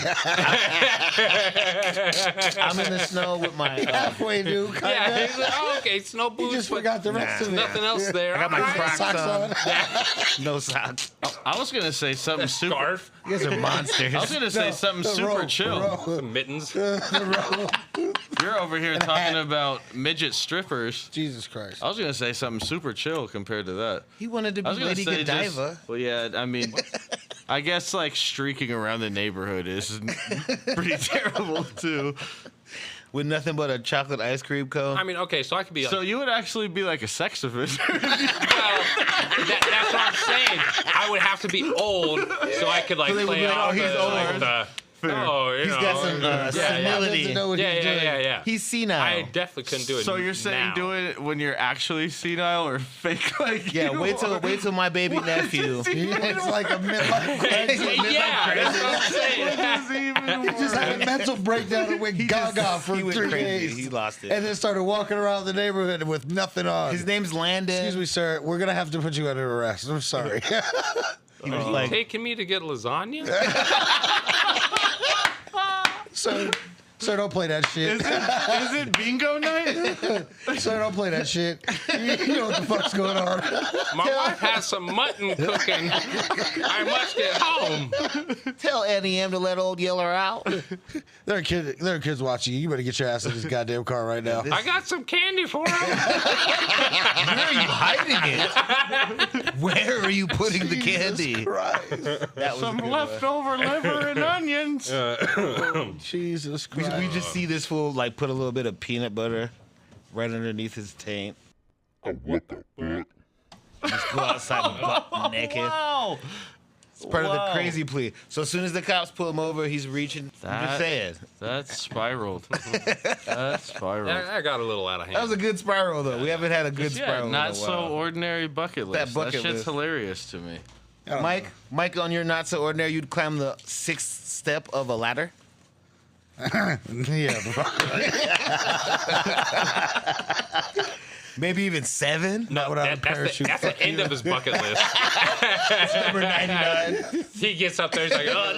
Speaker 2: I'm in the snow with my.
Speaker 5: Halfway, dude.
Speaker 3: Yeah, he's like, oh, okay, snow
Speaker 5: You
Speaker 3: boots,
Speaker 5: just
Speaker 3: but
Speaker 5: forgot the rest of it.
Speaker 3: nothing else there.
Speaker 2: I got my
Speaker 3: All right.
Speaker 2: Crocs
Speaker 5: Socks
Speaker 2: on.
Speaker 5: on.
Speaker 2: No socks.
Speaker 4: I was gonna say something super.
Speaker 3: Scarf,
Speaker 2: You guys are monsters.
Speaker 4: I was gonna say something
Speaker 5: The
Speaker 4: super
Speaker 5: rope,
Speaker 4: chill.
Speaker 5: the rope.
Speaker 3: some mittens.
Speaker 4: You're over here talking about midget strippers.
Speaker 5: Jesus Christ.
Speaker 4: I was gonna say something super chill compared to that.
Speaker 2: He wanted to
Speaker 4: I
Speaker 2: be
Speaker 4: was gonna
Speaker 2: Lady
Speaker 4: say
Speaker 2: Godiva.
Speaker 4: just, well, yeah. I mean, I guess like streaking around the neighborhood is pretty terrible too.
Speaker 2: With nothing but a chocolate ice cream cone.
Speaker 3: I mean, okay, so I could be like,
Speaker 4: So you would actually be like a sex offender.
Speaker 3: well, that's what I'm saying. I would have to be old so I could like
Speaker 2: So they would
Speaker 3: play
Speaker 2: be like,
Speaker 3: off
Speaker 2: oh, he's
Speaker 3: the, like,
Speaker 2: old.
Speaker 3: the oh, you
Speaker 2: He's
Speaker 3: know,
Speaker 2: got some senility.
Speaker 5: Doesn't know what he's doing.
Speaker 3: yeah.
Speaker 2: He's senile.
Speaker 3: I definitely couldn't do it.
Speaker 4: So you're saying
Speaker 3: now.
Speaker 4: do it when you're actually senile or fake like
Speaker 2: Yeah,
Speaker 4: you
Speaker 2: wait
Speaker 4: are?
Speaker 2: till my baby nephew.
Speaker 5: It's like a midlife crisis.
Speaker 3: Yeah, that's what I'm saying.
Speaker 5: He just had a mental breakdown and went gaga for
Speaker 2: he went
Speaker 5: 3
Speaker 2: crazy.
Speaker 5: days.
Speaker 2: He lost it.
Speaker 5: And then started walking around the neighborhood with nothing on.
Speaker 2: His name's Landon.
Speaker 5: Excuse me, sir. We're going to have to put you under arrest. I'm sorry.
Speaker 2: He was like,
Speaker 3: Taking me to get lasagna?
Speaker 5: Sir, don't play that shit.
Speaker 4: Is it bingo night?
Speaker 5: Sir, don't play that shit. You know what the fuck's going on.
Speaker 3: My wife has some mutton cooking. I must get home.
Speaker 2: tell Eddie M to let old Yeller out.
Speaker 5: There are kids watching you. You better get your ass in this goddamn car right now.
Speaker 3: I got some candy for him.
Speaker 2: Where are you hiding it? Where are you putting the candy?
Speaker 5: Christ.
Speaker 2: That was
Speaker 4: Some
Speaker 2: a good
Speaker 4: leftover liver and onions.
Speaker 5: Jesus Christ.
Speaker 2: one. We just see this fool like put a little bit of peanut butter right underneath his taint. Just go outside butt naked.
Speaker 4: Wow.
Speaker 2: It's part of the
Speaker 4: Wow.
Speaker 2: crazy plea. So as soon as the cops pull him over, he's reaching. I'm
Speaker 4: That-
Speaker 2: just saying.
Speaker 4: That's spiraled. That's spiraled.
Speaker 3: I got a little out of hand.
Speaker 2: That was a good spiral, though. We haven't had a good
Speaker 4: Yeah,
Speaker 2: spiral.
Speaker 4: not
Speaker 2: in a
Speaker 4: so
Speaker 2: while.
Speaker 4: ordinary bucket list.
Speaker 2: bucket
Speaker 4: that shit's
Speaker 2: list.
Speaker 4: hilarious to me.
Speaker 2: Mike, on your not so ordinary, you'd climb the 6th step of a ladder.
Speaker 5: Yeah, bro.
Speaker 2: Maybe even 7.
Speaker 5: Not without a
Speaker 3: that's
Speaker 5: parachute.
Speaker 3: the
Speaker 5: Fuck
Speaker 3: end
Speaker 5: you.
Speaker 3: of his bucket list.
Speaker 2: Number 99.
Speaker 3: He gets up there, he's like, oh,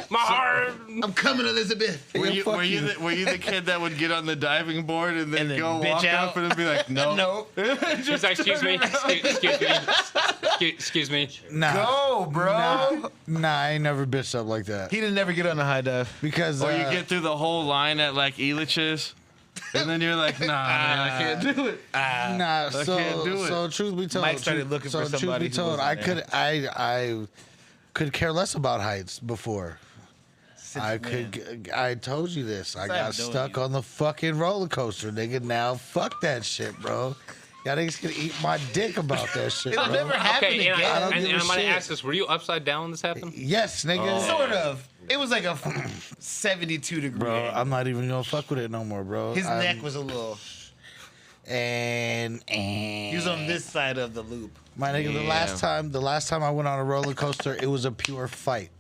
Speaker 3: my heart.
Speaker 2: I'm coming, Elizabeth.
Speaker 4: Were you,
Speaker 5: fuck
Speaker 4: were, you
Speaker 5: you.
Speaker 4: the, were you the kid that would get on the diving board and then,
Speaker 2: And then
Speaker 4: go
Speaker 2: bitch
Speaker 4: walk
Speaker 2: out?
Speaker 4: up and then be like, no?
Speaker 2: No.
Speaker 3: He's like, excuse me, excuse me.
Speaker 5: Nah.
Speaker 2: Go, bro.
Speaker 5: Nah, I ain't never bitched up like that.
Speaker 2: He didn't never get on the high dive.
Speaker 5: Because
Speaker 4: Or you get through the whole line at like Elitch's, and then you're like, nah, man, I can't do it.
Speaker 5: nah,
Speaker 4: can't do it.
Speaker 5: so truth be told,
Speaker 2: Mike started looking for somebody
Speaker 5: Truth be
Speaker 2: who
Speaker 5: told,
Speaker 2: wasn't
Speaker 5: I could care less about heights before. I told you this. I
Speaker 2: I
Speaker 5: got
Speaker 2: have known
Speaker 5: stuck
Speaker 2: you.
Speaker 5: on the fucking roller coaster, nigga. Now fuck that shit, bro. Y'all niggas can eat my dick about that shit,
Speaker 2: It'll
Speaker 5: bro.
Speaker 2: never happen
Speaker 3: Okay, and,
Speaker 2: again.
Speaker 5: don't
Speaker 3: and
Speaker 5: give a
Speaker 3: I'm going to
Speaker 5: shit.
Speaker 3: ask this, were you upside down when this happened?
Speaker 5: Yes, nigga.
Speaker 2: Sort of. It was like a 72 degree.
Speaker 5: Bro,
Speaker 2: angle.
Speaker 5: I'm not even gonna fuck with it no more, bro.
Speaker 2: His neck was a little.
Speaker 5: and
Speaker 2: He was on this side of the loop.
Speaker 5: my nigga, the last time I went on a roller coaster, it was a pure fight.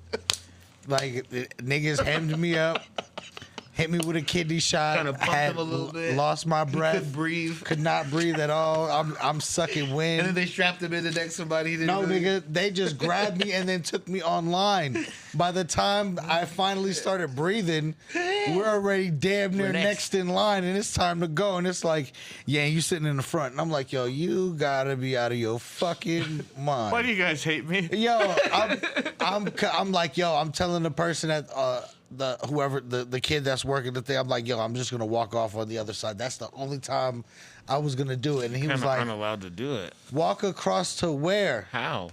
Speaker 5: Like niggas hemmed me up, hit me with a kidney shot,
Speaker 2: Kinda pumped him a little bit.
Speaker 5: lost my breath,
Speaker 2: Couldn't breathe.
Speaker 5: could not breathe at all. I'm sucking wind.
Speaker 2: And then they strapped him in the next somebody. He didn't
Speaker 5: No,
Speaker 2: really-
Speaker 5: nigga, they just grabbed me and then took me online. By the time I finally started breathing, we're already damn near
Speaker 2: We're
Speaker 5: next in line, and it's time to go. And it's like, yeah, you sitting in the front. And I'm like, yo, you gotta be out of your fucking mind.
Speaker 4: Why do you guys hate me?
Speaker 5: Yo, I'm like, yo, I'm telling the person that the kid that's working the thing, I'm like, yo, I'm just gonna walk off on the other side. That's the only time I was gonna do it. And he was
Speaker 2: Kinda
Speaker 5: like,
Speaker 2: aren't allowed to do it.
Speaker 5: walk across to where?
Speaker 2: How?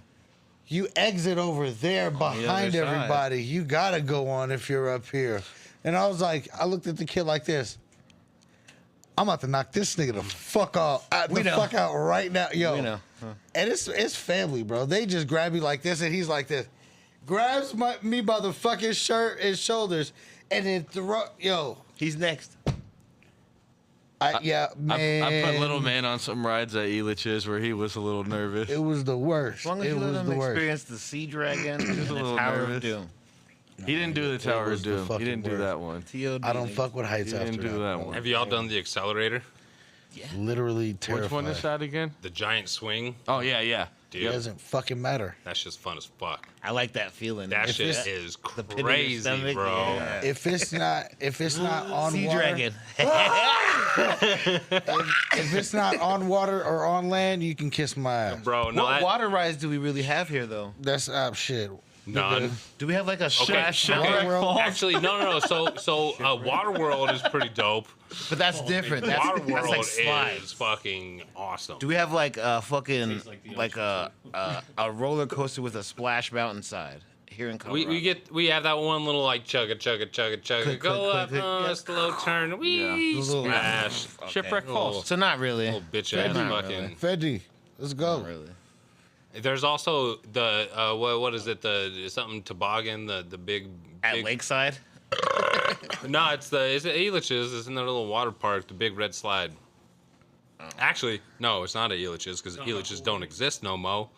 Speaker 5: You exit over there behind
Speaker 2: other side.
Speaker 5: everybody. You gotta go on if you're up here. And I was like, I looked at the kid like this. I'm about to knock this nigga the fuck off, fuck out right now, yo.
Speaker 2: We know. Huh.
Speaker 5: And it's family, bro. They just grab me like this, and he's like this, grabs me by the fucking shirt and shoulders, and then
Speaker 2: He's next.
Speaker 5: Man.
Speaker 4: I put little man on some rides at Elitch's where he was a little nervous.
Speaker 5: It was the worst.
Speaker 2: As long as
Speaker 5: it
Speaker 2: you let
Speaker 5: was
Speaker 2: him
Speaker 5: the worst.
Speaker 2: experience the Sea Dragon and the
Speaker 4: little
Speaker 2: Tower
Speaker 4: nervous.
Speaker 2: of Doom.
Speaker 4: He didn't do the Tower
Speaker 5: was
Speaker 4: of
Speaker 5: the
Speaker 4: Doom. He
Speaker 5: fucking
Speaker 4: didn't do
Speaker 5: worst.
Speaker 4: that one.
Speaker 2: TOD.
Speaker 5: I don't fuck with heights
Speaker 4: He
Speaker 5: after
Speaker 4: didn't do that
Speaker 5: bro.
Speaker 4: one.
Speaker 3: Have you all done the accelerator?
Speaker 5: Literally terrified.
Speaker 4: Which one is that again?
Speaker 3: The giant swing?
Speaker 4: Oh yeah.
Speaker 3: Dude,
Speaker 5: It doesn't fucking matter.
Speaker 3: that's just fun as fuck.
Speaker 2: I like that feeling.
Speaker 3: That
Speaker 5: If
Speaker 3: shit
Speaker 5: it's-
Speaker 3: is
Speaker 2: the pit of your
Speaker 3: crazy,
Speaker 2: stomach,
Speaker 3: bro.
Speaker 2: yeah.
Speaker 5: If it's not on
Speaker 2: Sea
Speaker 5: water,
Speaker 2: Dragon.
Speaker 5: if it's not on water or on land, you can kiss my ass.
Speaker 3: Bro, no,
Speaker 2: What
Speaker 3: that,
Speaker 2: water rides do we really have here, though?
Speaker 5: That's shit.
Speaker 3: none.
Speaker 2: Do we have like a
Speaker 3: Okay,
Speaker 2: splash?
Speaker 3: okay.
Speaker 5: World.
Speaker 3: Actually, no. So Waterworld is pretty dope.
Speaker 2: But that's different. That's
Speaker 3: Waterworld
Speaker 2: like
Speaker 3: is
Speaker 2: slides.
Speaker 3: fucking awesome.
Speaker 2: Do we have like a fucking like a roller coaster with a splash mountainside here in Colorado?
Speaker 3: we have that one little like chugga,
Speaker 2: Click,
Speaker 3: go
Speaker 2: click,
Speaker 3: up,
Speaker 2: click, click.
Speaker 3: slow turn, wee,
Speaker 5: Little-
Speaker 3: splash.
Speaker 4: Shipwreck Falls.
Speaker 2: So not really.
Speaker 3: Little bitch ass
Speaker 2: Not
Speaker 3: fucking.
Speaker 5: Feji, let's go.
Speaker 2: Not really.
Speaker 3: There's also the what is it, the something toboggan, the big
Speaker 2: At Lakeside.
Speaker 3: No, it's Elitch's. It's in their little water park, the big red slide. Actually, no, it's not at Elitch's because Elitch's don't exist no mo.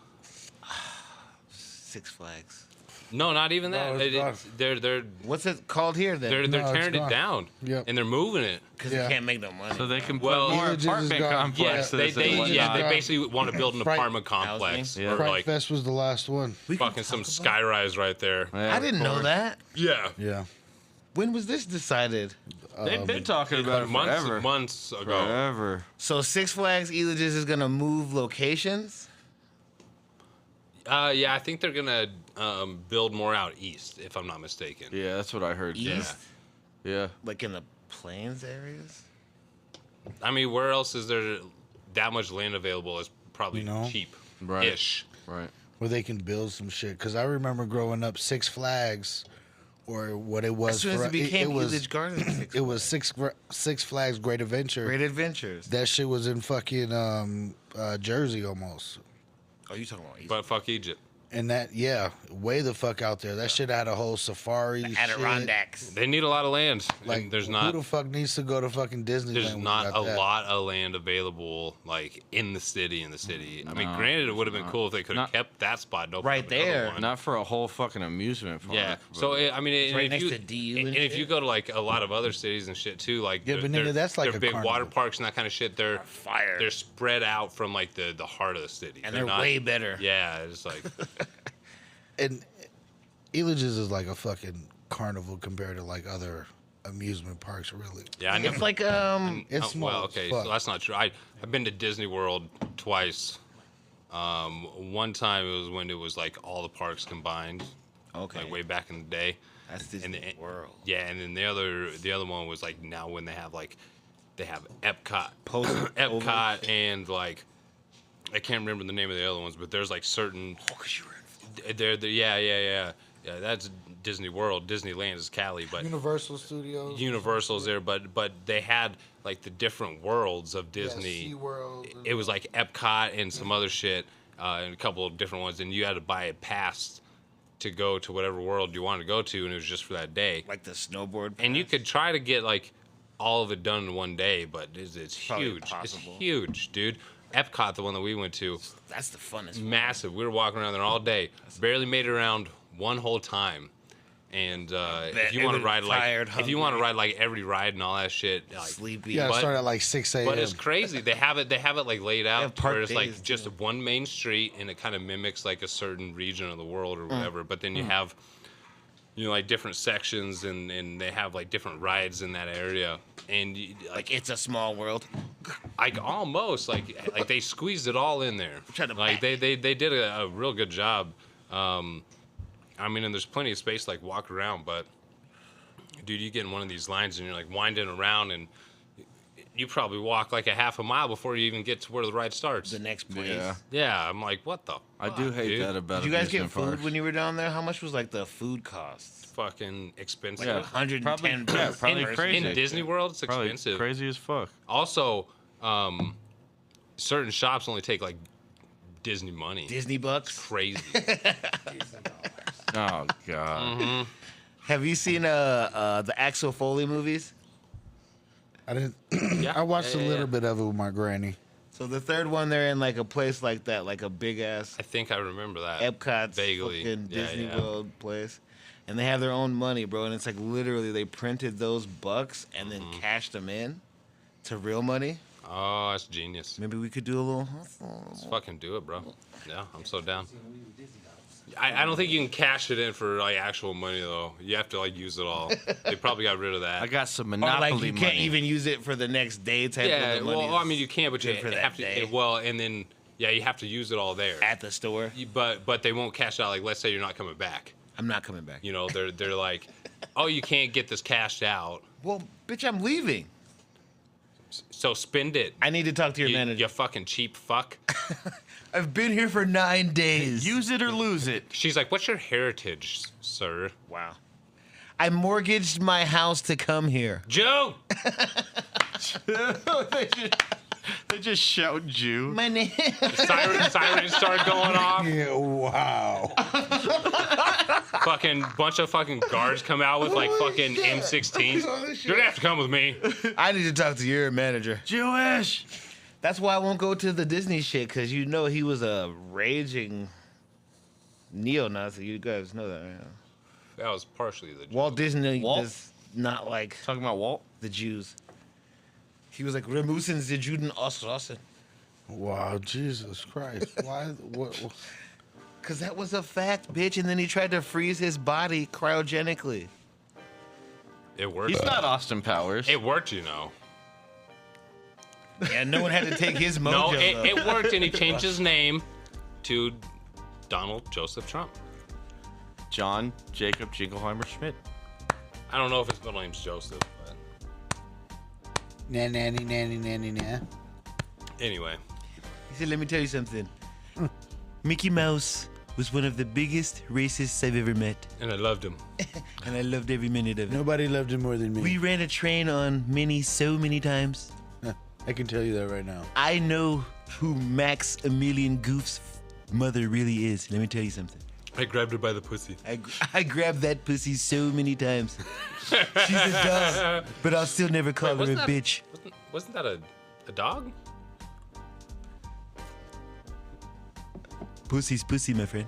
Speaker 2: Six Flags.
Speaker 3: No, not even that.
Speaker 5: No, it's
Speaker 3: They're
Speaker 2: What's it called here then?
Speaker 3: they're
Speaker 5: No, it's
Speaker 3: tearing it
Speaker 5: gone.
Speaker 3: down.
Speaker 5: Yep.
Speaker 3: And they're moving it.
Speaker 2: Because
Speaker 5: Yeah.
Speaker 2: they can't make no money.
Speaker 4: So they can put
Speaker 3: Well,
Speaker 4: more
Speaker 5: Elitch's is
Speaker 4: apartment
Speaker 5: gone.
Speaker 3: Yes,
Speaker 4: complexes.
Speaker 3: they
Speaker 4: and whatnot.
Speaker 3: they basically want to build an
Speaker 5: Fright-
Speaker 3: apartment complex
Speaker 2: Housing.
Speaker 4: Yeah.
Speaker 3: or
Speaker 5: Fright
Speaker 3: like
Speaker 5: Fest was the last one.
Speaker 3: fucking some skyrise right there.
Speaker 4: Yeah,
Speaker 2: I didn't know that.
Speaker 3: Yeah.
Speaker 5: Yeah.
Speaker 2: When was this decided?
Speaker 4: They've been talking about it forever.
Speaker 3: months ago.
Speaker 4: Forever.
Speaker 2: So Six Flags Elitch's is gonna move locations.
Speaker 3: Yeah, I think they're gonna build more out east, if I'm not mistaken.
Speaker 4: Yeah, that's what I heard.
Speaker 2: East,
Speaker 4: Yeah.
Speaker 2: like in the plains areas.
Speaker 3: I mean, where else is there that much land available? Is probably
Speaker 5: You know?
Speaker 3: cheap,
Speaker 4: Right.
Speaker 3: ish.
Speaker 4: Right.
Speaker 5: Where they can build some shit. Because I remember growing up, Six Flags, or what it was
Speaker 2: As soon as
Speaker 5: for
Speaker 2: it became
Speaker 5: was
Speaker 2: Elitch Gardens,
Speaker 5: it was Six Flags Great Adventure.
Speaker 2: Great Adventures.
Speaker 5: That shit was in fucking Jersey almost.
Speaker 2: Oh, you talking about East?
Speaker 3: But fuck Egypt.
Speaker 5: And that, yeah, way the fuck out there. That shit had a whole safari shit.
Speaker 2: Adirondacks.
Speaker 3: They need a lot of land.
Speaker 5: Like,
Speaker 3: And there's
Speaker 5: who
Speaker 3: not
Speaker 5: the fuck needs to go to fucking Disneyland?
Speaker 3: there's
Speaker 5: when you
Speaker 3: not
Speaker 5: got
Speaker 3: a
Speaker 5: that?
Speaker 3: lot of land available like in the city. I mean, granted, it would have been cool if they could have
Speaker 4: Not-
Speaker 3: kept that spot and opened
Speaker 2: Right
Speaker 3: up another
Speaker 2: there.
Speaker 3: one.
Speaker 4: Not for a whole fucking amusement park.
Speaker 3: Yeah.
Speaker 4: but-
Speaker 3: So I mean, and
Speaker 2: right
Speaker 3: if
Speaker 2: next
Speaker 3: you,
Speaker 2: to DU
Speaker 3: and
Speaker 2: and
Speaker 3: if
Speaker 2: shit.
Speaker 3: you go to like a lot of other cities and shit too, like
Speaker 5: Yeah, but nigga, that's like
Speaker 3: they're
Speaker 5: a
Speaker 3: big
Speaker 5: carnival.
Speaker 3: water parks and that kind of shit. They're
Speaker 2: fire.
Speaker 3: They're spread out from like the heart of the city,
Speaker 2: And they're
Speaker 3: not,
Speaker 2: way better.
Speaker 3: Yeah, it's like
Speaker 5: And Elitch's is like a fucking carnival compared to like other amusement parks, really.
Speaker 3: yeah. I never,
Speaker 2: It's like
Speaker 5: It's
Speaker 3: oh,
Speaker 5: small
Speaker 3: well,
Speaker 5: as
Speaker 3: okay,
Speaker 5: fuck.
Speaker 3: so that's not true. I've been to Disney World twice. One time it was when it was like all the parks combined,
Speaker 2: okay.
Speaker 3: like way back in the day.
Speaker 2: That's Disney World.
Speaker 3: Yeah, and then the other one was like now when they have Epcot,
Speaker 2: Post-
Speaker 3: Epcot, and like I can't remember the name of the other ones, but there's like certain. Yeah. That's Disney World. Disneyland is Cali, but
Speaker 5: Universal Studios.
Speaker 3: Universal's there. But they had like the different worlds of Disney.
Speaker 5: SeaWorld.
Speaker 3: It was like Epcot and some other shit, and a couple of different ones, and you had to buy a pass to go to whatever world you wanted to go to, and it was just for that day.
Speaker 2: Like the snowboard.
Speaker 3: And you
Speaker 2: pass.
Speaker 3: could try to get like all of it done in one day, but it's
Speaker 2: Probably
Speaker 3: huge.
Speaker 2: impossible.
Speaker 3: It's huge, dude. Epcot, the one that we went to,
Speaker 2: That's the funnest. one.
Speaker 3: massive. We were walking around there all day. Barely made it around one whole time. And
Speaker 2: bet
Speaker 3: if you want to
Speaker 2: everybody
Speaker 3: ride like
Speaker 2: tired,
Speaker 3: if you want to
Speaker 2: hungry.
Speaker 3: ride like every ride and all that shit, like,
Speaker 2: Sleepy.
Speaker 5: You gotta
Speaker 3: but-
Speaker 5: start at like 6 a.m.
Speaker 3: but it's crazy. They have it like laid out
Speaker 2: have park
Speaker 3: where it's like
Speaker 2: days,
Speaker 3: just
Speaker 2: too.
Speaker 3: one main street and it kind of mimics like a certain region of the world or whatever. But then you have like different sections and they have like different rides in that area. And
Speaker 2: Like It's a Small World.
Speaker 3: like almost like they squeezed it all in there.
Speaker 2: Trying to
Speaker 3: Like
Speaker 2: pack.
Speaker 3: they did a real good job. I mean, and there's plenty of space to like walk around, but dude, you get in one of these lines and you're like winding around, and you probably walk like a half a mile before you even get to where the ride starts.
Speaker 2: The next place.
Speaker 4: Yeah.
Speaker 3: Yeah, I'm like, what the?
Speaker 4: I
Speaker 3: fuck,
Speaker 4: do hate
Speaker 3: dude?
Speaker 4: that about
Speaker 2: Did you guys get
Speaker 4: amusement
Speaker 2: food
Speaker 4: parks.
Speaker 2: when you were down there? How much was like the food cost?
Speaker 3: Fucking expensive.
Speaker 4: Yeah.
Speaker 2: 110
Speaker 4: Probably, probably
Speaker 3: in,
Speaker 4: crazy.
Speaker 3: in Disney World, it's
Speaker 4: Probably
Speaker 3: expensive.
Speaker 4: crazy as fuck.
Speaker 3: Also, certain shops only take like Disney money.
Speaker 2: Disney bucks.
Speaker 3: Crazy.
Speaker 4: Oh god.
Speaker 2: Have you seen the Axel Foley movies?
Speaker 5: I didn't.
Speaker 3: Yeah.
Speaker 5: I watched
Speaker 3: Yeah,
Speaker 5: a
Speaker 3: yeah,
Speaker 5: little
Speaker 3: yeah.
Speaker 5: bit of it with my granny.
Speaker 2: So the third one, they're in like a place like that, like a big ass
Speaker 3: I think I remember that.
Speaker 2: Epcot's
Speaker 3: Vaguely.
Speaker 2: fucking
Speaker 3: Yeah,
Speaker 2: Disney
Speaker 3: yeah.
Speaker 2: World place. And they have their own money, bro. And it's like literally they printed those bucks and then cashed them in to real money.
Speaker 3: Oh, that's genius.
Speaker 2: Maybe we could do a little.
Speaker 3: Let's fucking do it, bro. Yeah, I'm so down. I don't think you can cash it in for like actual money though. You have to like use it all. They probably got rid of that.
Speaker 4: I got some
Speaker 2: Or
Speaker 4: Monopoly
Speaker 2: like you
Speaker 4: money.
Speaker 2: can't even use it for the next day type
Speaker 3: yeah,
Speaker 2: of the money.
Speaker 3: well, I mean you can, but you
Speaker 2: good for that
Speaker 3: have to.
Speaker 2: day.
Speaker 3: Well, and then yeah, you have to use it all there.
Speaker 2: At the store.
Speaker 3: But they won't cash out. Like let's say you're not coming back.
Speaker 2: I'm not coming back.
Speaker 3: You know, they're like, oh, you can't get this cashed out,
Speaker 2: Well, bitch, I'm leaving.
Speaker 3: so spend it.
Speaker 2: I need to talk to your
Speaker 3: You
Speaker 2: manager.
Speaker 3: fucking cheap fuck.
Speaker 2: I've been here for 9 days.
Speaker 4: Use it or lose it.
Speaker 3: She's like, what's your heritage, sir?
Speaker 2: Wow. I mortgaged my house to come here.
Speaker 3: Joe.
Speaker 4: They just shout Jew.
Speaker 2: My name.
Speaker 3: Sirens start going off.
Speaker 5: Yeah, wow.
Speaker 3: Fucking bunch of fucking guards come out with like fucking M16s. You're gonna have to come with me.
Speaker 2: I need to talk to your manager.
Speaker 4: Jewish.
Speaker 2: That's why I won't go to the Disney shit, because you know he was a raging neo-Nazi. You guys know that, right?
Speaker 3: That was partially the.
Speaker 2: Walt Disney
Speaker 4: Walt?
Speaker 2: does not like
Speaker 4: Talking about Walt.
Speaker 2: the Jews. He was like, wir müssen die Juden ausrotten.
Speaker 5: Wow, Jesus Christ. Why? What?
Speaker 2: Because that was a fact, bitch. And then he tried to freeze his body cryogenically.
Speaker 3: It worked.
Speaker 4: He's not Austin Powers.
Speaker 3: It worked, you know.
Speaker 2: Yeah, no one had to take his mojo.
Speaker 3: No,
Speaker 2: though.
Speaker 3: it worked, and he changed his name to Donald Joseph Trump.
Speaker 4: John Jacob Jingleheimer Schmidt.
Speaker 3: I don't know if his middle name's Joseph, but
Speaker 5: Nah.
Speaker 3: anyway.
Speaker 2: He said, let me tell you something. Mickey Mouse was one of the biggest racists I've ever met.
Speaker 3: And I loved him.
Speaker 2: And I loved every minute of it.
Speaker 5: Nobody loved him more than me.
Speaker 2: We ran a train on Minnie so many times.
Speaker 5: I can tell you that right now.
Speaker 2: I know who Maximilian Goof's mother really is. Let me tell you something.
Speaker 3: I grabbed her by the pussy.
Speaker 2: I grabbed that pussy so many times. She's a dog, but I'll still never call her a bitch.
Speaker 3: Wasn't that a dog?
Speaker 2: Pussy's pussy, my friend.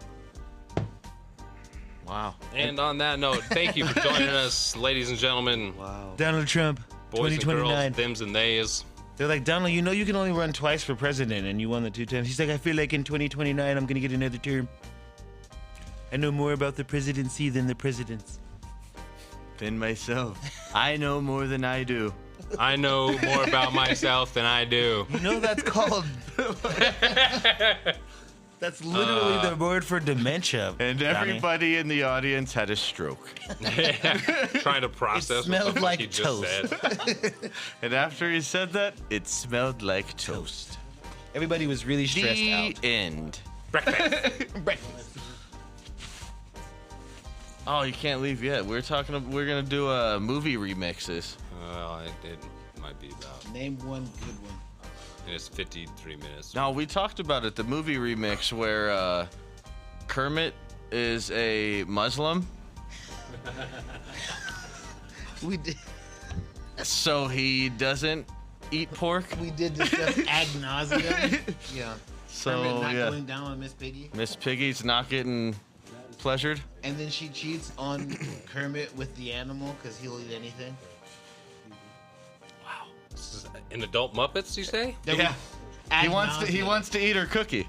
Speaker 4: Wow.
Speaker 3: And on that note, thank you for joining us, ladies and gentlemen,
Speaker 2: Donald Trump,
Speaker 3: boys and
Speaker 2: 2029.
Speaker 3: girls, thems and theys.
Speaker 2: They're like, Donald, you know you can only run twice for president, and you won the 2 times. He's like, I feel like in 2029 I'm gonna get another term. I know more about the presidency than the presidents.
Speaker 4: Than myself. I know more than I do.
Speaker 3: I know more about myself than I do.
Speaker 2: You know that's called. That's literally the word for dementia.
Speaker 4: And
Speaker 2: Donnie.
Speaker 4: everybody in the audience had a stroke.
Speaker 3: Trying to process
Speaker 2: smelled
Speaker 3: what the fuck
Speaker 2: like
Speaker 3: he just
Speaker 2: toast.
Speaker 3: said.
Speaker 4: And after he said that, it smelled like toast.
Speaker 2: Everybody was really stressed
Speaker 4: The
Speaker 2: out.
Speaker 4: end.
Speaker 2: Breakfast.
Speaker 4: Oh, you can't leave yet. We're gonna do movie remixes.
Speaker 3: It might be about.
Speaker 2: Name one good one.
Speaker 3: And it's 53 minutes.
Speaker 4: No, we talked about it. The movie remix where Kermit is a Muslim,
Speaker 2: We did.
Speaker 4: so he doesn't eat pork.
Speaker 2: We did discuss ad nauseum. Yeah.
Speaker 4: So
Speaker 2: Kermit not
Speaker 4: yeah,
Speaker 2: going down on Miss Piggy,
Speaker 4: Miss Piggy's not getting pleasured.
Speaker 2: and then she cheats on Kermit with the animal because he'll eat anything.
Speaker 3: This is an adult Muppets, you say?
Speaker 4: Yeah,
Speaker 2: Ad
Speaker 4: he
Speaker 2: nauseam.
Speaker 4: wants to eat her cookie.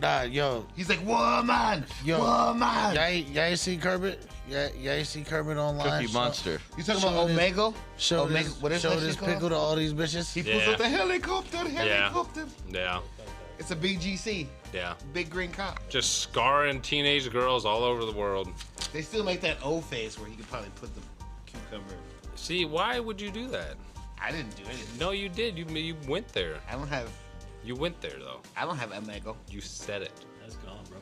Speaker 5: Nah, yo,
Speaker 2: He's like, woman,
Speaker 5: Yo.
Speaker 2: woman.
Speaker 5: y'all ain't seen Kermit? Y'all ain't seen Kermit online?
Speaker 4: Cookie Monster.
Speaker 2: You talking
Speaker 5: Show
Speaker 2: about
Speaker 5: this-
Speaker 2: Omega?
Speaker 5: Show
Speaker 2: Omega.
Speaker 5: this,
Speaker 2: What is
Speaker 5: show
Speaker 2: that
Speaker 5: this
Speaker 2: shit called?
Speaker 5: pickle to all these bitches.
Speaker 2: He pulls
Speaker 3: Yeah.
Speaker 2: up the helicopter.
Speaker 3: Yeah.
Speaker 2: It's a BGC.
Speaker 3: Yeah.
Speaker 2: Big green cop.
Speaker 3: Just scarring teenage girls all over the world.
Speaker 2: They still make that O face where you could probably put the cucumber.
Speaker 3: See, why would you do that?
Speaker 2: I didn't do anything.
Speaker 3: No, you did. You went there.
Speaker 2: I don't have.
Speaker 3: You went there though.
Speaker 2: I don't have Amigo.
Speaker 3: You said it.
Speaker 9: That's gone, bro.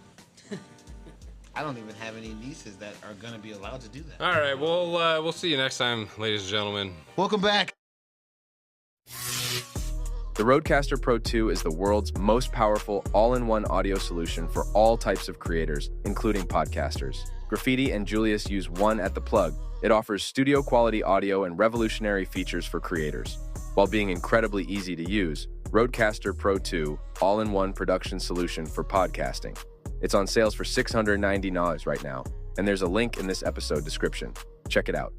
Speaker 2: I don't even have any nieces that are gonna be allowed to do that.
Speaker 3: All right. Well, we'll see you next time, ladies and gentlemen.
Speaker 2: Welcome back.
Speaker 10: The Rodecaster Pro 2 is the world's most powerful all-in-one audio solution for all types of creators, including podcasters. Graffiti and Julius use one at the plug. It offers studio-quality audio and revolutionary features for creators. While being incredibly easy to use, Rodecaster Pro 2, all-in-one production solution for podcasting. It's on sales for $690 right now, and there's a link in this episode description. Check it out.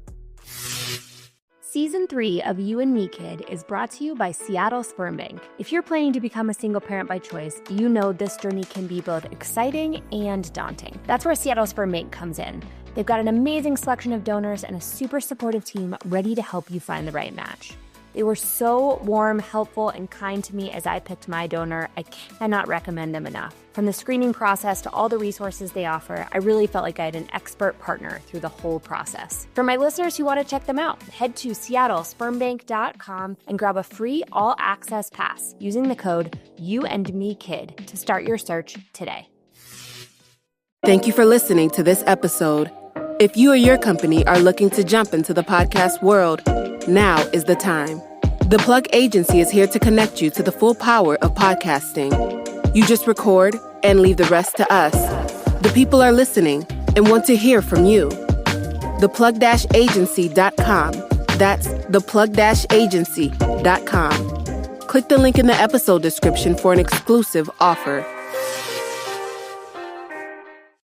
Speaker 11: Season 3 of You and Me Kid is brought to you by Seattle Sperm Bank. If you're planning to become a single parent by choice, you know this journey can be both exciting and daunting. That's where Seattle Sperm Bank comes in. They've got an amazing selection of donors and a super supportive team ready to help you find the right match. They were so warm, helpful, and kind to me as I picked my donor. I cannot recommend them enough. From the screening process to all the resources they offer, I really felt like I had an expert partner through the whole process. For my listeners who want to check them out, head to seattlespermbank.com and grab a free all-access pass using the code YouAndMeKid to start your search today.
Speaker 12: Thank you for listening to this episode. If you or your company are looking to jump into the podcast world, now is the time. The Plug Agency is here to connect you to the full power of podcasting. You just record and leave the rest to us. The people are listening and want to hear from you. Theplug-agency.com. That's theplug-agency.com. Click the link in the episode description for an exclusive offer.